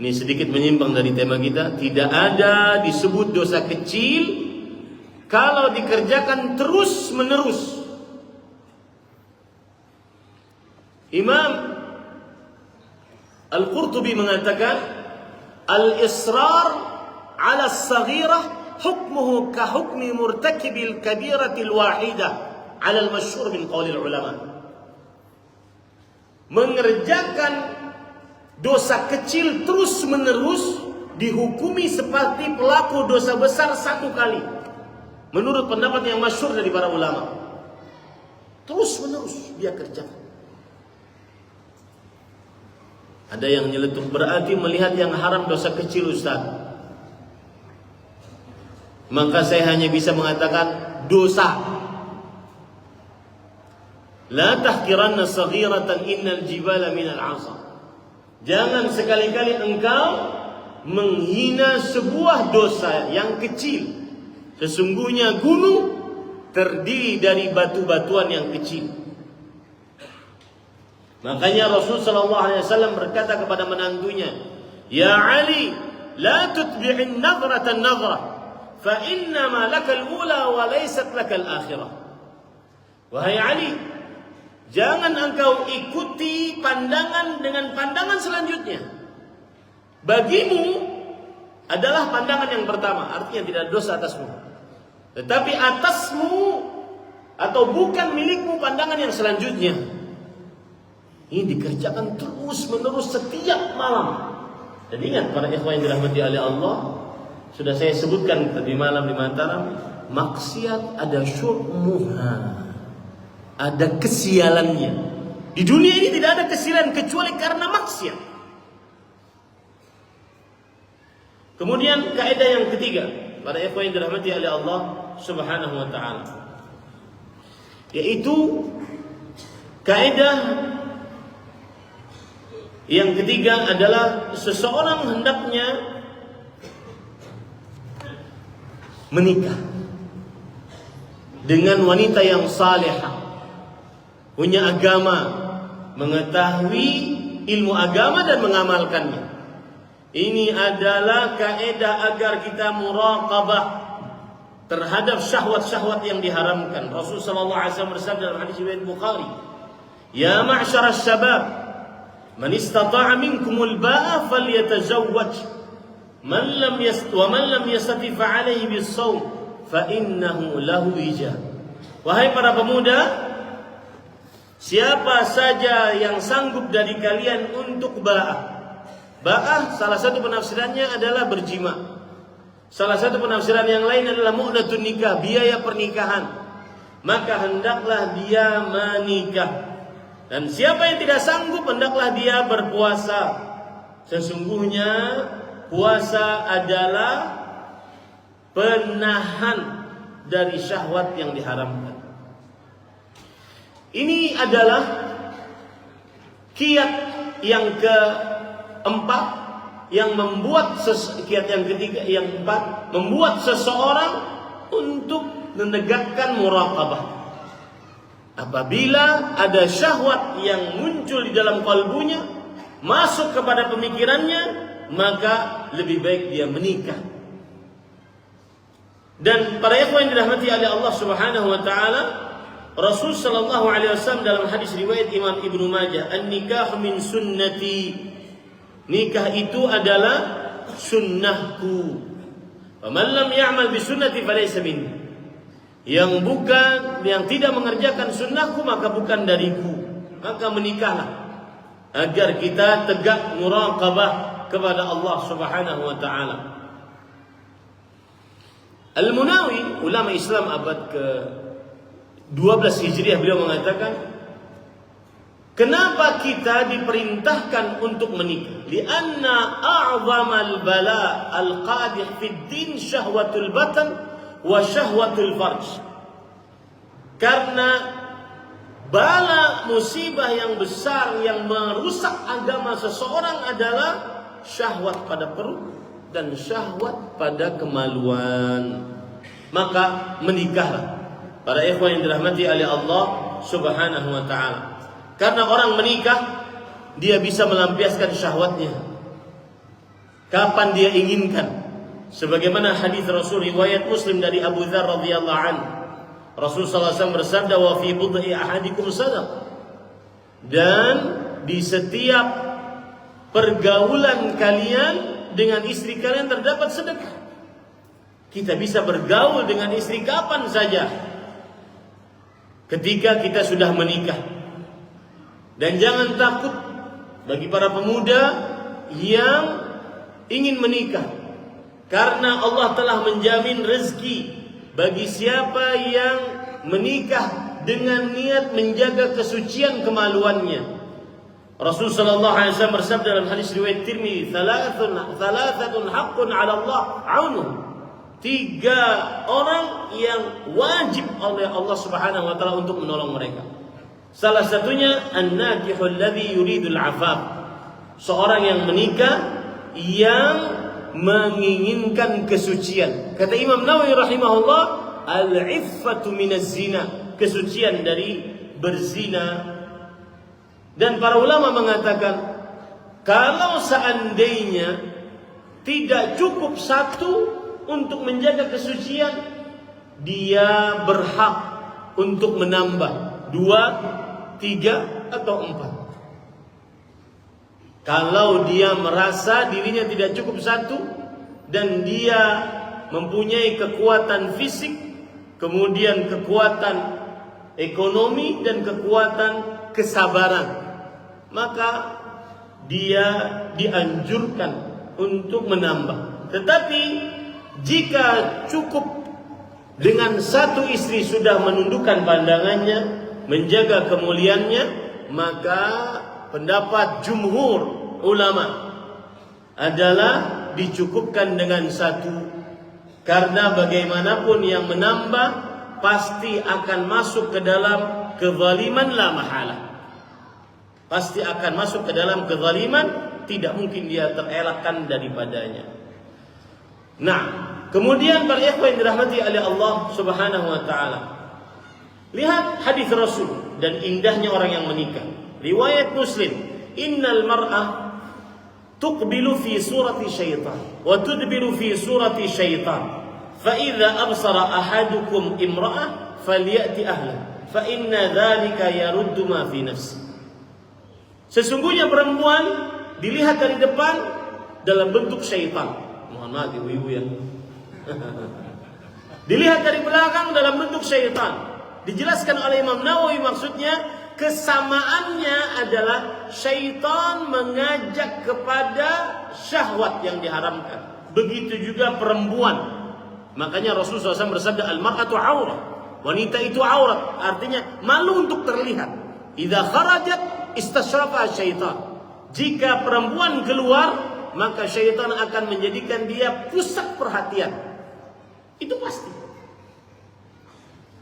Ini sedikit menyimpang dari tema kita. Tidak ada disebut dosa kecil kalau dikerjakan terus menerus. Imam Al-Qurtubi mengatakan, al-israr ala as-saghirah hukmuhu ka hukmi murtakibil kabiratil wahidah ala al-masyhur min qaulil ulama. Mengerjakan dosa kecil terus menerus dihukumi seperti pelaku dosa besar satu kali. Menurut pendapat yang masyhur dari para ulama. Terus menerus dia kerjakan. Ada yang nyeletuk, berarti melihat yang haram dosa kecil Ustaz. Maka saya hanya bisa mengatakan dosa. La tahqiranna saghiratan innal jibala minal 'asar. Jangan sekali-kali engkau menghina sebuah dosa yang kecil. Sesungguhnya gunung terdiri dari batu-batuan yang kecil. Makanya Rasul sallallahu alaihi wasallam berkata kepada menantunya, "Ya Ali, la tutbi'in nadhratan nadhrah, fa inna ma lakal ula wa laysat lakal akhirah." Wahai Ali, jangan engkau ikuti pandangan dengan pandangan selanjutnya. Bagimu adalah pandangan yang pertama, artinya tidak ada dosa atasmu. Tetapi atasmu atau bukan milikmu pandangan yang selanjutnya. Ini dikerjakan terus menerus setiap malam. Dan ingat para ikhwan yang dirahmati oleh Allah, sudah saya sebutkan tadi malam di Mataram, maksiat ada syurmuha, ada kesialannya. Di dunia ini tidak ada kesialan kecuali karena maksiat. Kemudian kaidah yang ketiga, para ikhwan yang dirahmati oleh Allah Subhanahu wa taala, yaitu kaidah yang ketiga adalah seseorang hendaknya menikah dengan wanita yang salihah, punya agama, mengetahui ilmu agama dan mengamalkannya. Ini adalah kaidah agar kita muraqabah terhadap syahwat-syahwat yang diharamkan. Rasulullah sallallahu alaihi wasallam bersabda dalam hadis riwayat Bukhari, "Ya ma'syaras syabab, man istata'a minkumul ba'a falyatazawwaj, man lam yastati' fa'alayhi bis-shaum fa innahu lahu wijah." Wahai para pemuda, siapa saja yang sanggup dari kalian untuk ba'ah. Ba'ah salah satu penafsirannya adalah berjima. Salah satu penafsiran yang lain adalah mu'natun nikah, biaya pernikahan. Maka hendaklah dia menikah. Dan siapa yang tidak sanggup hendaklah dia berpuasa. Sesungguhnya puasa adalah penahan dari syahwat yang diharamkan. Ini adalah kiat yang keempat yang membuat kiat yang ketiga, yang keempat membuat seseorang untuk menegakkan muraqabah. Apabila ada syahwat yang muncul di dalam kalbunya, masuk kepada pemikirannya, maka lebih baik dia menikah. Dan para ikhwan yang dirahmati oleh Allah Subhanahu wa taala, Rasul sallallahu alaihi wasallam dalam hadis riwayat Imam Ibnu Majah, "An-nikah min sunnati." Nikah itu adalah sunnahku. Faman lam ya'mal bi sunnati falaysa minni. Yang tidak mengerjakan sunnahku maka bukan dariku. Maka menikahlah agar kita tegak muraqabah kepada Allah Subhanahu wa taala. Al-Munawi, ulama Islam abad ke-12 Hijriah, beliau mengatakan, kenapa kita diperintahkan untuk menikah? Lianna a'zamal bala al-qadih fid din syahwatul batan wa syahwatul farj. Karena bala musibah yang besar yang merusak agama seseorang adalah syahwat pada perut dan syahwat pada kemaluan. Maka menikahlah para ikhwan yang dirahmati oleh Allah Subhanahu wa taala. Karena orang menikah, dia bisa melampiaskan syahwatnya kapan dia inginkan. Sebagaimana hadis Rasul riwayat Muslim dari Abu Dzar radhiyallahu anhu. Rasul sallallahu alaihi wasallam bersabda, "Wa fi bud'i ahadikum sadaqah." Dan di setiap pergaulan kalian dengan istri kalian terdapat sedekah. Kita bisa bergaul dengan istri kapan saja ketika kita sudah menikah. Dan jangan takut bagi para pemuda yang ingin menikah, karena Allah telah menjamin rezeki bagi siapa yang menikah dengan niat menjaga kesucian kemaluannya. Rasul sallallahu alaihi wasallam bersabda dalam hadis riwayat Tirmidzi, "Thalathatun haqqun 'ala Allah 'aunuhum." 3 orang yang wajib oleh Allah Subhanahu wa taala untuk menolong mereka. Salah satunya an-nakihul ladzi yuridul 'afaf. Seorang yang menikah yang menginginkan kesucian. Kata Imam Nawawi rahimahullah, al-iffatu minaz zina, kesucian dari berzina. Dan para ulama mengatakan, kalau seandainya tidak cukup satu untuk menjaga kesucian, dia berhak untuk menambah 2, 3, atau 4. Kalau dia merasa dirinya tidak cukup satu dan dia mempunyai kekuatan fisik, kemudian kekuatan ekonomi dan kekuatan kesabaran, maka dia dianjurkan untuk menambah. Tetapi jika cukup dengan satu istri sudah menundukkan pandangannya, menjaga kemuliaannya, maka pendapat jumhur ulama adalah dicukupkan dengan satu. Karena bagaimanapun yang menambah pasti akan masuk ke dalam kezaliman la mahala. Pasti akan masuk ke dalam kezaliman, tidak mungkin dia terelakkan daripadanya. Nah, kemudian para ikhwan yang dirahmati oleh Allah Subhanahu wa taala. Lihat hadis Rasul dan indahnya orang yang menikah. Riwayat Muslim, innal mar'ah tuqbilu fi surati syaitan wa tudbiru fi surati syaitan. Fa idza absara ahadukum imra'ah falyati ahla fa inna dzalika yaruddu ma fi nafsi. Sesungguhnya perempuan dilihat dari depan dalam bentuk syaitan. Mohon maaf ibu-ibu ya. Dilihat dari belakang dalam bentuk syaitan. Dijelaskan oleh Imam Nawawi, maksudnya kesamaannya adalah syaitan mengajak kepada syahwat yang diharamkan. Begitu juga perempuan. Makanya Rasulullah SAW bersabda, al-mar'atu aurat. Wanita itu aurat, artinya malu untuk terlihat. Idza kharajat istasyrafa syaitan. Jika perempuan keluar, maka syaitan akan menjadikan dia pusat perhatian. Itu pasti.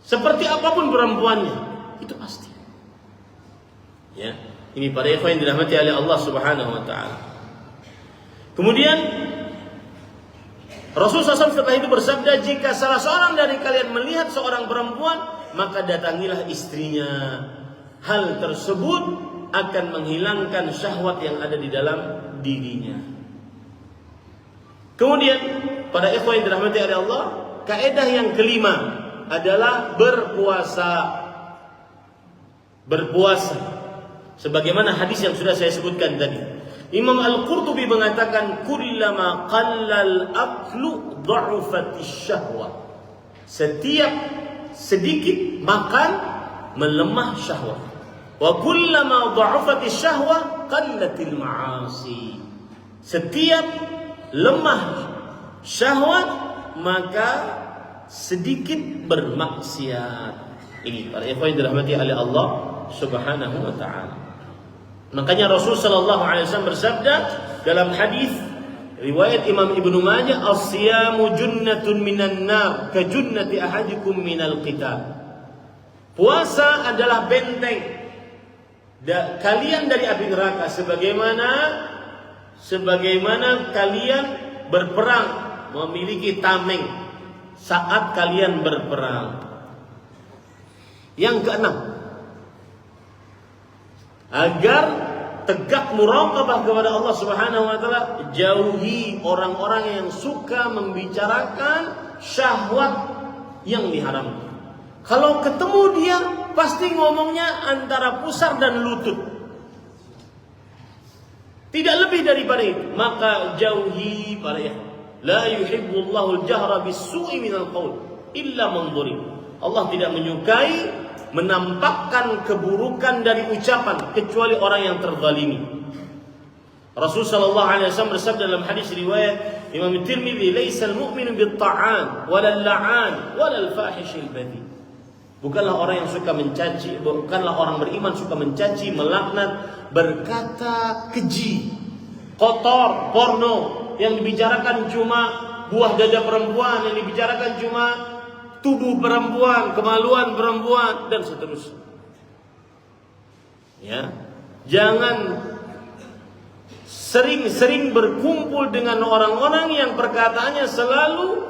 Seperti apapun perempuannya, itu pasti. Ya, ini para ikhwan yang dirahmati oleh Allah Subhanahu wa taala. Kemudian Rasulullah SAW setelah itu bersabda, jika salah seorang dari kalian melihat seorang perempuan, maka datangilah istrinya. Hal tersebut akan menghilangkan syahwat yang ada di dalam dirinya. Kemudian pada ikhwan yang dirahmati oleh Allah, kaidah yang kelima adalah berpuasa. Berpuasa sebagaimana hadis yang sudah saya sebutkan tadi. Imam Al-Qurtubi mengatakan, kullama qallal aklu dha'ufatis syahwah. Setiap sedikit makan melemah syahwat. Wa kullama dha'ufatis syahwah qallatil ma'asi. Setiap lemah syahwat maka sedikit bermaksiat. Ini para ikhwan yang dirahmati oleh Allah Subhanahu wa taala. Makanya Rasul sallallahu alaihi wasallam bersabda dalam hadis riwayat Imam Ibnu Majah, as-siyamu junnatun minan nar ka junnati ahadikum minal qital. Puasa adalah benteng kalian dari api neraka, sebagaimana kalian berperang memiliki tameng saat kalian berperang. Yang keenam, agar tegak muraqabah kepada Allah Subhanahu wa taala, jauhi orang-orang yang suka membicarakan syahwat yang diharamkan. Kalau ketemu dia pasti ngomongnya antara pusar dan lutut. Tidak lebih daripada itu. Maka jauhi para ikhwan. La yuhibbullahu al-jahra bis-su'i minal qaul illa man dhulim. Allah tidak menyukai menampakkan keburukan dari ucapan kecuali orang yang terzalimi. Rasul sallallahu alaihi wasallam bersabda dalam hadis riwayat Imam Tirmidzi, "Laisal mu'minu bit-ta'an walal la'an walal fahishil badhi." Bukanlah orang yang suka mencaci, bukanlah orang beriman suka mencaci, melaknat, berkata keji, kotor, porno, yang dibicarakan cuma buah dada perempuan, yang dibicarakan cuma tubuh perempuan, kemaluan perempuan, dan seterusnya. Ya, jangan sering-sering berkumpul dengan orang-orang yang perkataannya selalu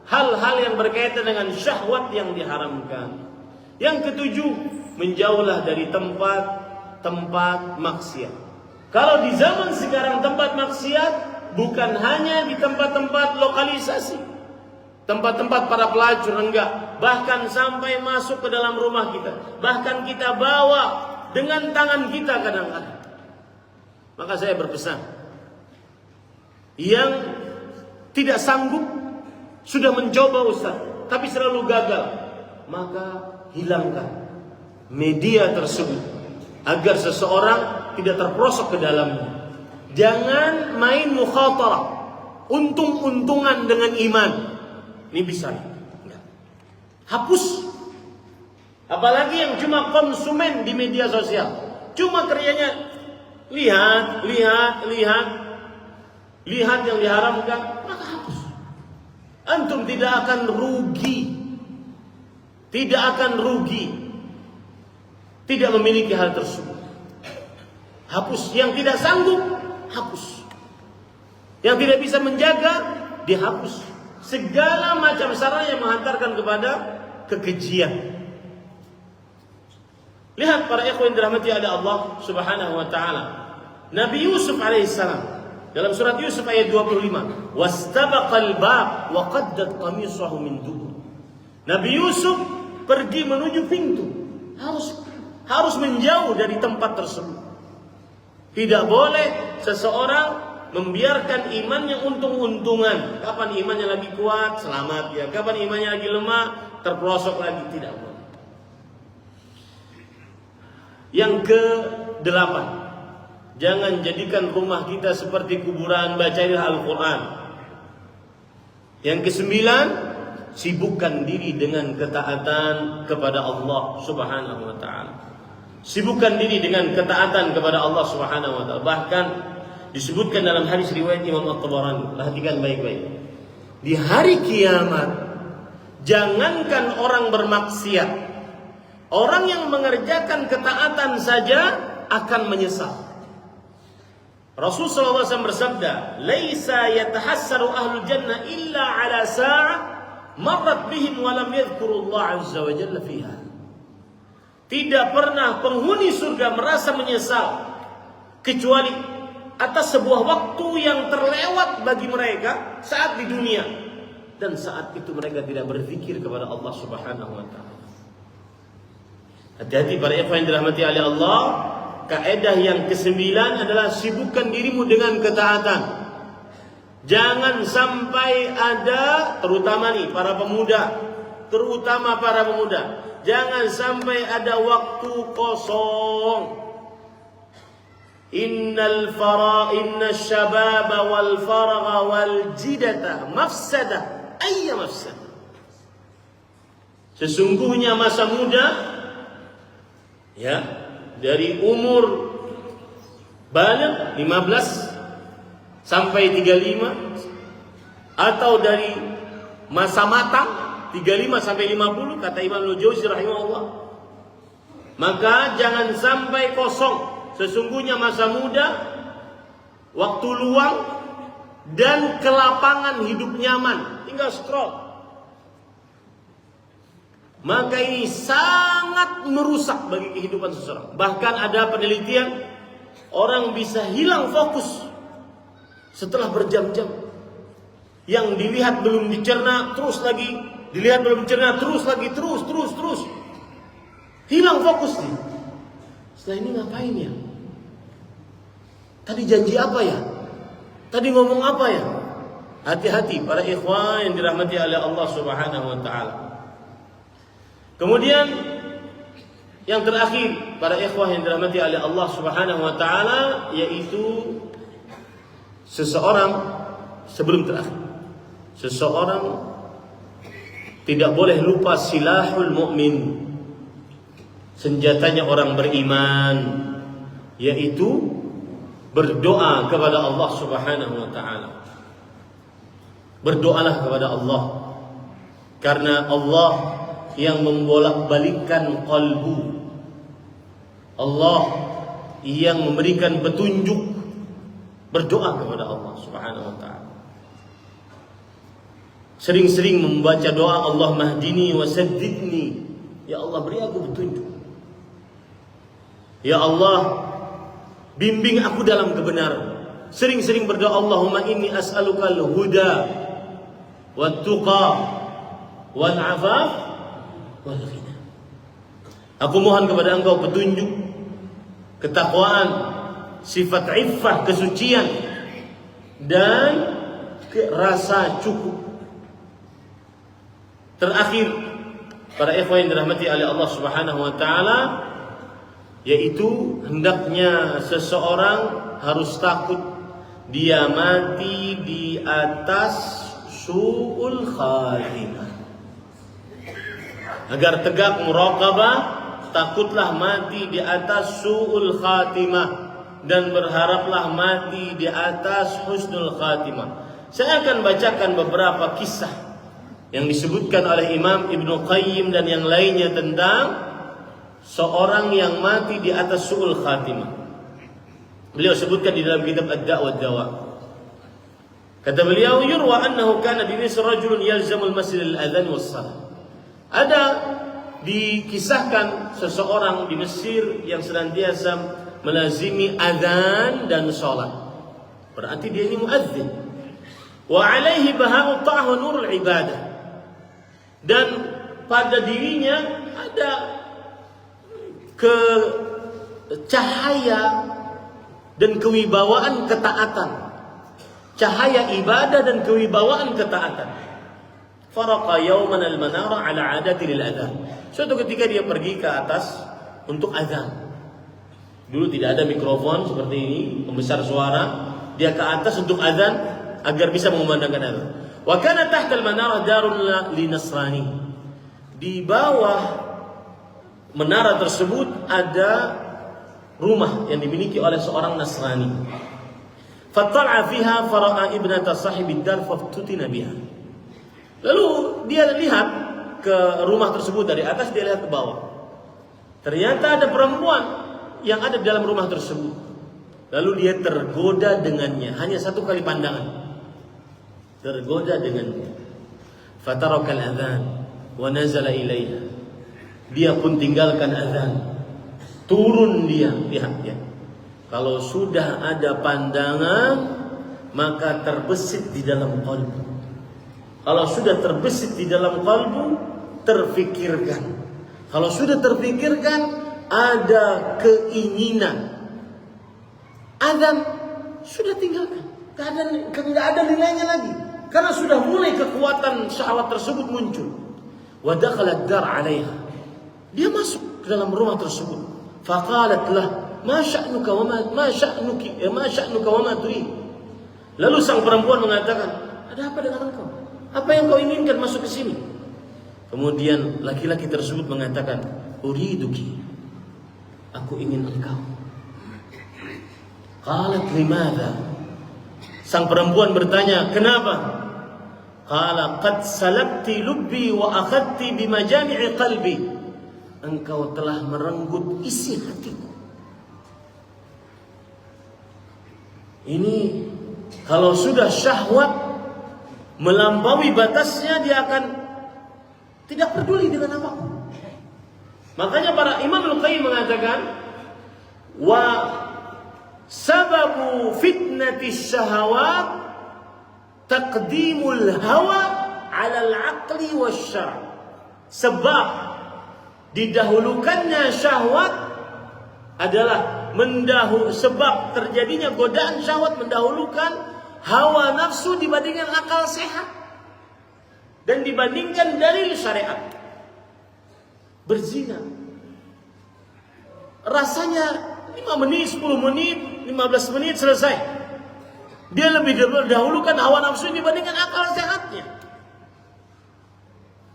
hal-hal yang berkaitan dengan syahwat yang diharamkan. Yang ketujuh, menjauhlah dari tempat-tempat maksiat. Kalau di zaman sekarang tempat maksiat bukan hanya di tempat-tempat lokalisasi, tempat-tempat para pelacur, enggak. Bahkan sampai masuk ke dalam rumah kita. Bahkan kita bawa dengan tangan kita kadang-kadang. Maka saya berpesan, yang tidak sanggup, sudah mencoba Ustaz, tapi selalu gagal, maka hilangkan media tersebut agar seseorang tidak terperosok ke dalamnya. Jangan main mukhatarah, untung-untungan dengan iman. Ini bisa. Enggak. Hapus. Apalagi yang cuma konsumen di media sosial. Cuma kerjanya lihat. lihat yang diharamkan, maka hapus. Antum tidak akan rugi. Tidak akan rugi. Tidak memiliki hal tersebut. Hapus. Yang tidak sanggup, hapus. Yang tidak bisa menjaga, dihapus. Segala macam sarana yang menghantarkan kepada kekejian. Lihat para ikhwan yang dirahmati oleh Allah Subhanahu wa taala. Nabi Yusuf alaihissalam dalam surat Yusuf ayat 25, "Wastabaqal bab wa qaddat qamisahu min dubur." Nabi Yusuf pergi menuju pintu. Harus menjauh dari tempat tersebut. Tidak boleh seseorang membiarkan imannya untung-untungan. Kapan imannya lagi kuat, selamat ya. Kapan imannya lagi lemah, terperosok lagi. Tidak boleh. Yang ke-8, jangan jadikan rumah kita seperti kuburan, bacalah Al-Quran. Yang ke-9, sibukkan diri dengan ketaatan kepada Allah Subhanahu wa ta'ala. Sibukkan diri dengan ketaatan kepada Allah Subhanahu wa ta'ala. Bahkan disebutkan dalam hadis riwayat Imam At-Tabarani. Perhatikan baik-baik. Di hari kiamat, jangankan orang bermaksiat, orang yang mengerjakan ketaatan saja akan menyesal. Rasulullah SAW bersabda, "Laisa yatahassaru ahlul jannah illa ala sa'ah marrat bihim wa lam yadhkurullah azza wa jalla fiha." Tidak pernah penghuni surga merasa menyesal kecuali atas sebuah waktu yang terlewat bagi mereka saat di dunia, dan saat itu mereka tidak berzikir kepada Allah Subhanahu wa taala. Hati-hati para ikhwan yang dirahmati oleh Allah. Kaidah yang ke-9 adalah sibukkan dirimu dengan ketaatan. Jangan sampai ada, terutama para pemuda, jangan sampai ada waktu kosong. Inna syababa wal faragha wal jidata mafsadah, ayya mafsadah. Sesungguhnya masa muda, ya, dari umur baligh 15 sampai 35, atau dari masa matang 35 sampai 50 kata Imam Al-Jauzi rahimahullah, maka jangan sampai kosong. Sesungguhnya masa muda, waktu luang dan kelapangan hidup nyaman, tinggal scroll. Maka ini sangat merusak bagi kehidupan seseorang. Bahkan ada penelitian, orang bisa hilang fokus setelah berjam-jam. Yang dilihat belum dicerna, terus lagi. Dilihat belum dicerna, terus lagi. Terus. Hilang fokus nih. Setelah ini ngapain ya? Tadi janji apa ya? Tadi ngomong apa ya? Hati-hati para ikhwan yang dirahmati oleh Allah Subhanahu wa ta'ala. Kemudian yang terakhir para ikhwah yang dirahmati oleh Allah Subhanahu wa taala, yaitu seseorang tidak boleh lupa silahul mukmin, senjatanya orang beriman, yaitu berdoa kepada Allah Subhanahu wa taala. Berdoalah kepada Allah, karena Allah yang membolak-balikkan qalbu. Allah yang memberikan petunjuk. Berdoa kepada Allah Subhanahu wa taala. Sering-sering membaca doa, Allah mahdini wa saddidni. Ya Allah, beri aku petunjuk. Ya Allah, bimbing aku dalam kebenaran. Sering-sering berdoa, Allahumma inni as'alukal huda wat tuqa wal afaf. Aku mohon kepada Engkau petunjuk, ketakwaan, sifat iffah, kesucian, dan rasa cukup. Terakhir, para ikhwan yang dirahmati oleh Allah Subhanahu wa taala, yaitu hendaknya seseorang harus takut dia mati di atas su'ul khatimah. Agar tegak muraqabah, takutlah mati di atas su'ul khatimah, dan berharaplah mati di atas husnul khatimah. Saya akan bacakan beberapa kisah yang disebutkan oleh Imam Ibnu Qayyim dan yang lainnya tentang seorang yang mati di atas su'ul khatimah. Beliau sebutkan di dalam kitab Ad-Da' wa Ad-Dawa. Kata beliau, yurwa annahu kana bi Misr rajulun yalzamul masjid al-adhan was-salah. Ada dikisahkan seseorang di Mesir yang senantiasa melazimi azan dan salat. Berarti dia ini muadzin. Wa alaihi baha'u ta'hu nurul ibadah. Dan pada dirinya ada cahaya dan kewibawaan ketaatan. Cahaya ibadah dan kewibawaan ketaatan. Faraqa yawman al-manara ala adati lil adhan. Suatu ketika dia pergi ke atas untuk azan. Dulu tidak ada mikrofon seperti ini, pembesar suara. Dia ke atas untuk azan agar bisa mengumandangkan azan. Wa kana tahta al-manara darun li nasrani. Di bawah menara tersebut ada rumah yang dimiliki oleh seorang Nasrani. Fattala'a fiha fara'a ibnata sahibid dar faftutina biha. Lalu dia lihat ke rumah tersebut dari atas, dia lihat ke bawah. Ternyata ada perempuan yang ada di dalam rumah tersebut. Lalu dia tergoda dengannya, hanya satu kali pandangan. Tergoda dengannya. Fatarakal adzan wa nazala ilaiha. Dia pun tinggalkan azan. Turun dia, lihat ya. Kalau sudah ada pandangan, maka terbesit di dalam qalbu. Kalau sudah terbesit di dalam qalbu, terfikirkan. Kalau sudah terfikirkan, ada keinginan. Azan sudah tinggalkan. Tidak ada nilainya lagi. Karena sudah mulai kekuatan syahwat tersebut muncul. Wa dakhalat dar 'alaiha. Dia masuk ke dalam rumah tersebut. Faqalat lah, ma sya'nuka wa ma sya'nuka wa ma turid. Lalu sang perempuan mengatakan, ada apa dengan engkau? Apa yang kau inginkan masuk ke sini? Kemudian laki-laki tersebut mengatakan, uriduki. Aku ingin engkau. Qalat limadha? Sang perempuan bertanya, kenapa? Qala qad salabti lubbi wa akhadti bimajami'i qalbi. Engkau telah merenggut isi hatiku. Ini kalau sudah syahwat melampaui batasnya, dia akan tidak peduli dengan apapun. Makanya para Imam Al-Qayyim mengatakan, wa sababu fitnati syahawat taqdimul hawa 'ala al-'aqli wasyar'. Sebab didahulukannya syahwat adalah sebab terjadinya godaan syahwat mendahulukan hawa nafsu dibandingkan akal sehat dan dibandingkan dalil syariat. Berzina rasanya 5 menit, 10 menit, 15 menit selesai. Dia lebih dahulukan hawa nafsu dibandingkan akal sehatnya,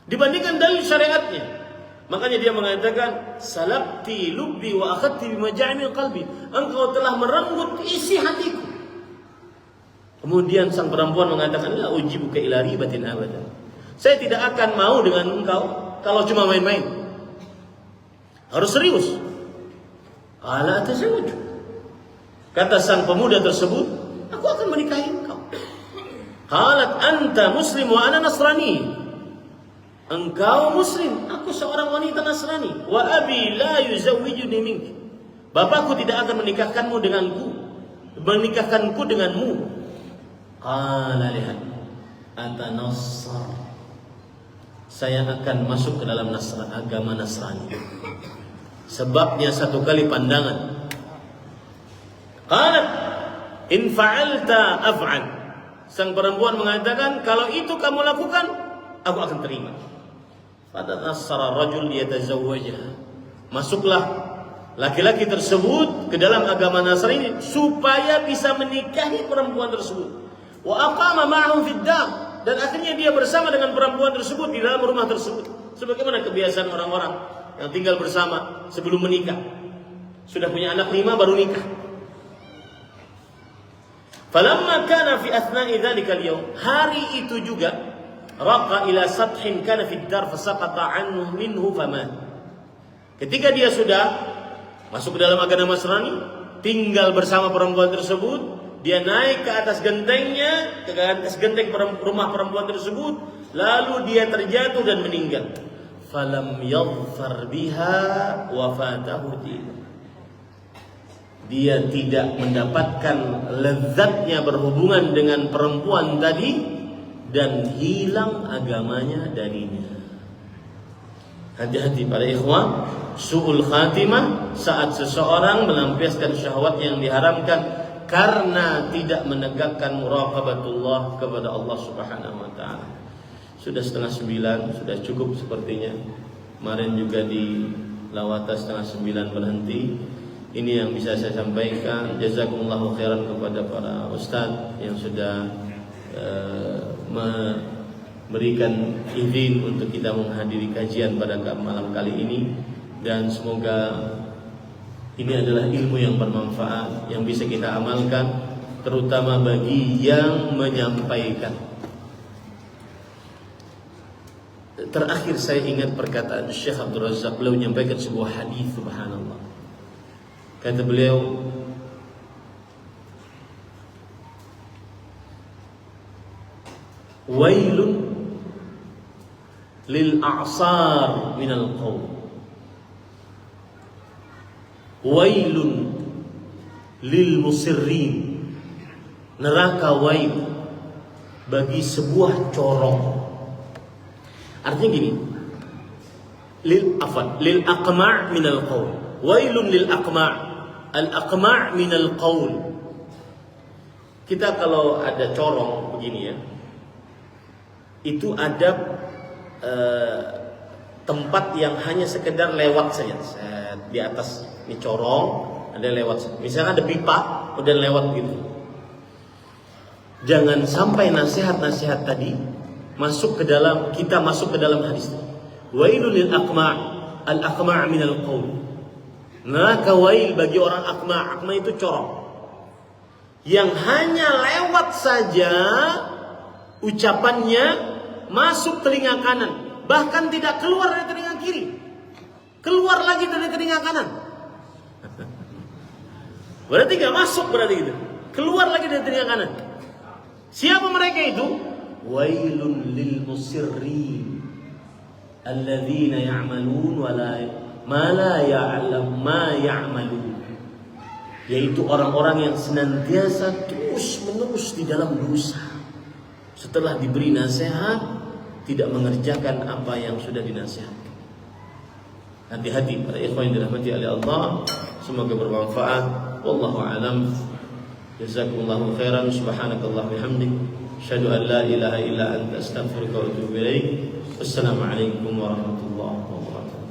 dibandingkan dalil syariatnya. Makanya dia mengatakan, salabti lubbi wa akhadti bimaja'imil qalbi. Engkau telah merenggut isi hatiku. Kemudian sang perempuan mengatakan, la ujibuka ila ribatin abadan. Saya tidak akan mau dengan engkau kalau cuma main-main. Harus serius. Ala atazawwaj. Kata sang pemuda tersebut, aku akan menikahi engkau. Qalat anta muslim wa ana nasrani. Engkau muslim, aku seorang wanita Nasrani. Wa abi la yuzawwijuni minki. Bapakku tidak akan menikahkanku denganmu. Qala lihat, atanassar. Saya akan masuk ke dalam agama Nasrani. Sebabnya satu kali pandangan. Qalat in fa'alta af'al. Sang perempuan mengatakan, kalau itu kamu lakukan, aku akan terima. Fatanassara rajul yatazawwajha. Masuklah laki-laki tersebut ke dalam agama Nasrani supaya bisa menikahi perempuan tersebut. Wa aqama ma'ahum fid dar. Dan akhirnya dia bersama dengan perempuan tersebut di dalam rumah tersebut. Sebagaimana kebiasaan orang-orang yang tinggal bersama sebelum menikah. Sudah punya anak 5 baru nikah. Falamma kana fi athna'i dzalikal yawm, hari itu juga raqa ila sathin kana fi dar fasaqata anhu minhu fama. Ketika dia sudah masuk ke dalam agama Nasrani, tinggal bersama perempuan tersebut, dia naik ke atas gentengnya, ke atas genteng rumah perempuan tersebut, lalu dia terjatuh dan meninggal. Falam yadhfar biha wa fatahu din. Dia tidak mendapatkan lezatnya berhubungan dengan perempuan tadi dan hilang agamanya darinya. Hati-hati para ikhwan, su'ul khatimah saat seseorang melampiaskan syahwat yang diharamkan karena tidak menegakkan muraqabatullah kepada Allah Subhanahu wa taala. Sudah 8:30, sudah cukup sepertinya. Kemarin juga di Lawata 8:30 berhenti. Ini yang bisa saya sampaikan. Jazakumullahu khairan kepada para ustaz yang sudah memberikan izin untuk kita menghadiri kajian pada malam kali ini, dan semoga ini adalah ilmu yang bermanfaat yang bisa kita amalkan, terutama bagi yang menyampaikan. Terakhir saya ingat perkataan Syekh Abdul Razak, beliau menyampaikan sebuah hadis, subhanallah. Kata beliau, wailun lil a'sar minal qawm, wailun lil musirrin, neraka wail bagi sebuah corong. Artinya gini, lil aqma' minal qaul, wailun lil aqma'. Al aqma' minal qaul. Kita kalau ada corong begini ya, itu ada tempat yang hanya sekedar lewat saja. Di atas ini corong, ada lewat. Misalnya ada pipa, udah lewat gitu. Jangan sampai nasihat-nasihat tadi masuk ke dalam hadis. Wailul lil aqma', al aqma' minal qaul. Neraka wail bagi orang aqma'. Aqma' itu corong yang hanya lewat saja ucapannya masuk telinga kanan, bahkan tidak keluar dari telinga kiri, keluar lagi dari telinga kanan. Berarti gak masuk, berarti gitu, keluar lagi dari telinga kanan. Siapa mereka itu? Wailun lil musirrin alladzina ya'malun wa ma la ya'lam ma ya'malun, yaitu orang-orang yang senantiasa terus-menerus di dalam dosa. Setelah diberi nasihat, tidak mengerjakan apa yang sudah dinasihatkan. Hati-hati para ikhwan yang dirahmati oleh Allah, semoga bermanfaat. Wallahu a'lam. Jazakumullahu khairan. Subhanakallah bihamdik, asyhadu an la ilaha illa anta, astaghfiruka wa atubu ilaik. Wassalamualaikum warahmatullahi wabarakatuh.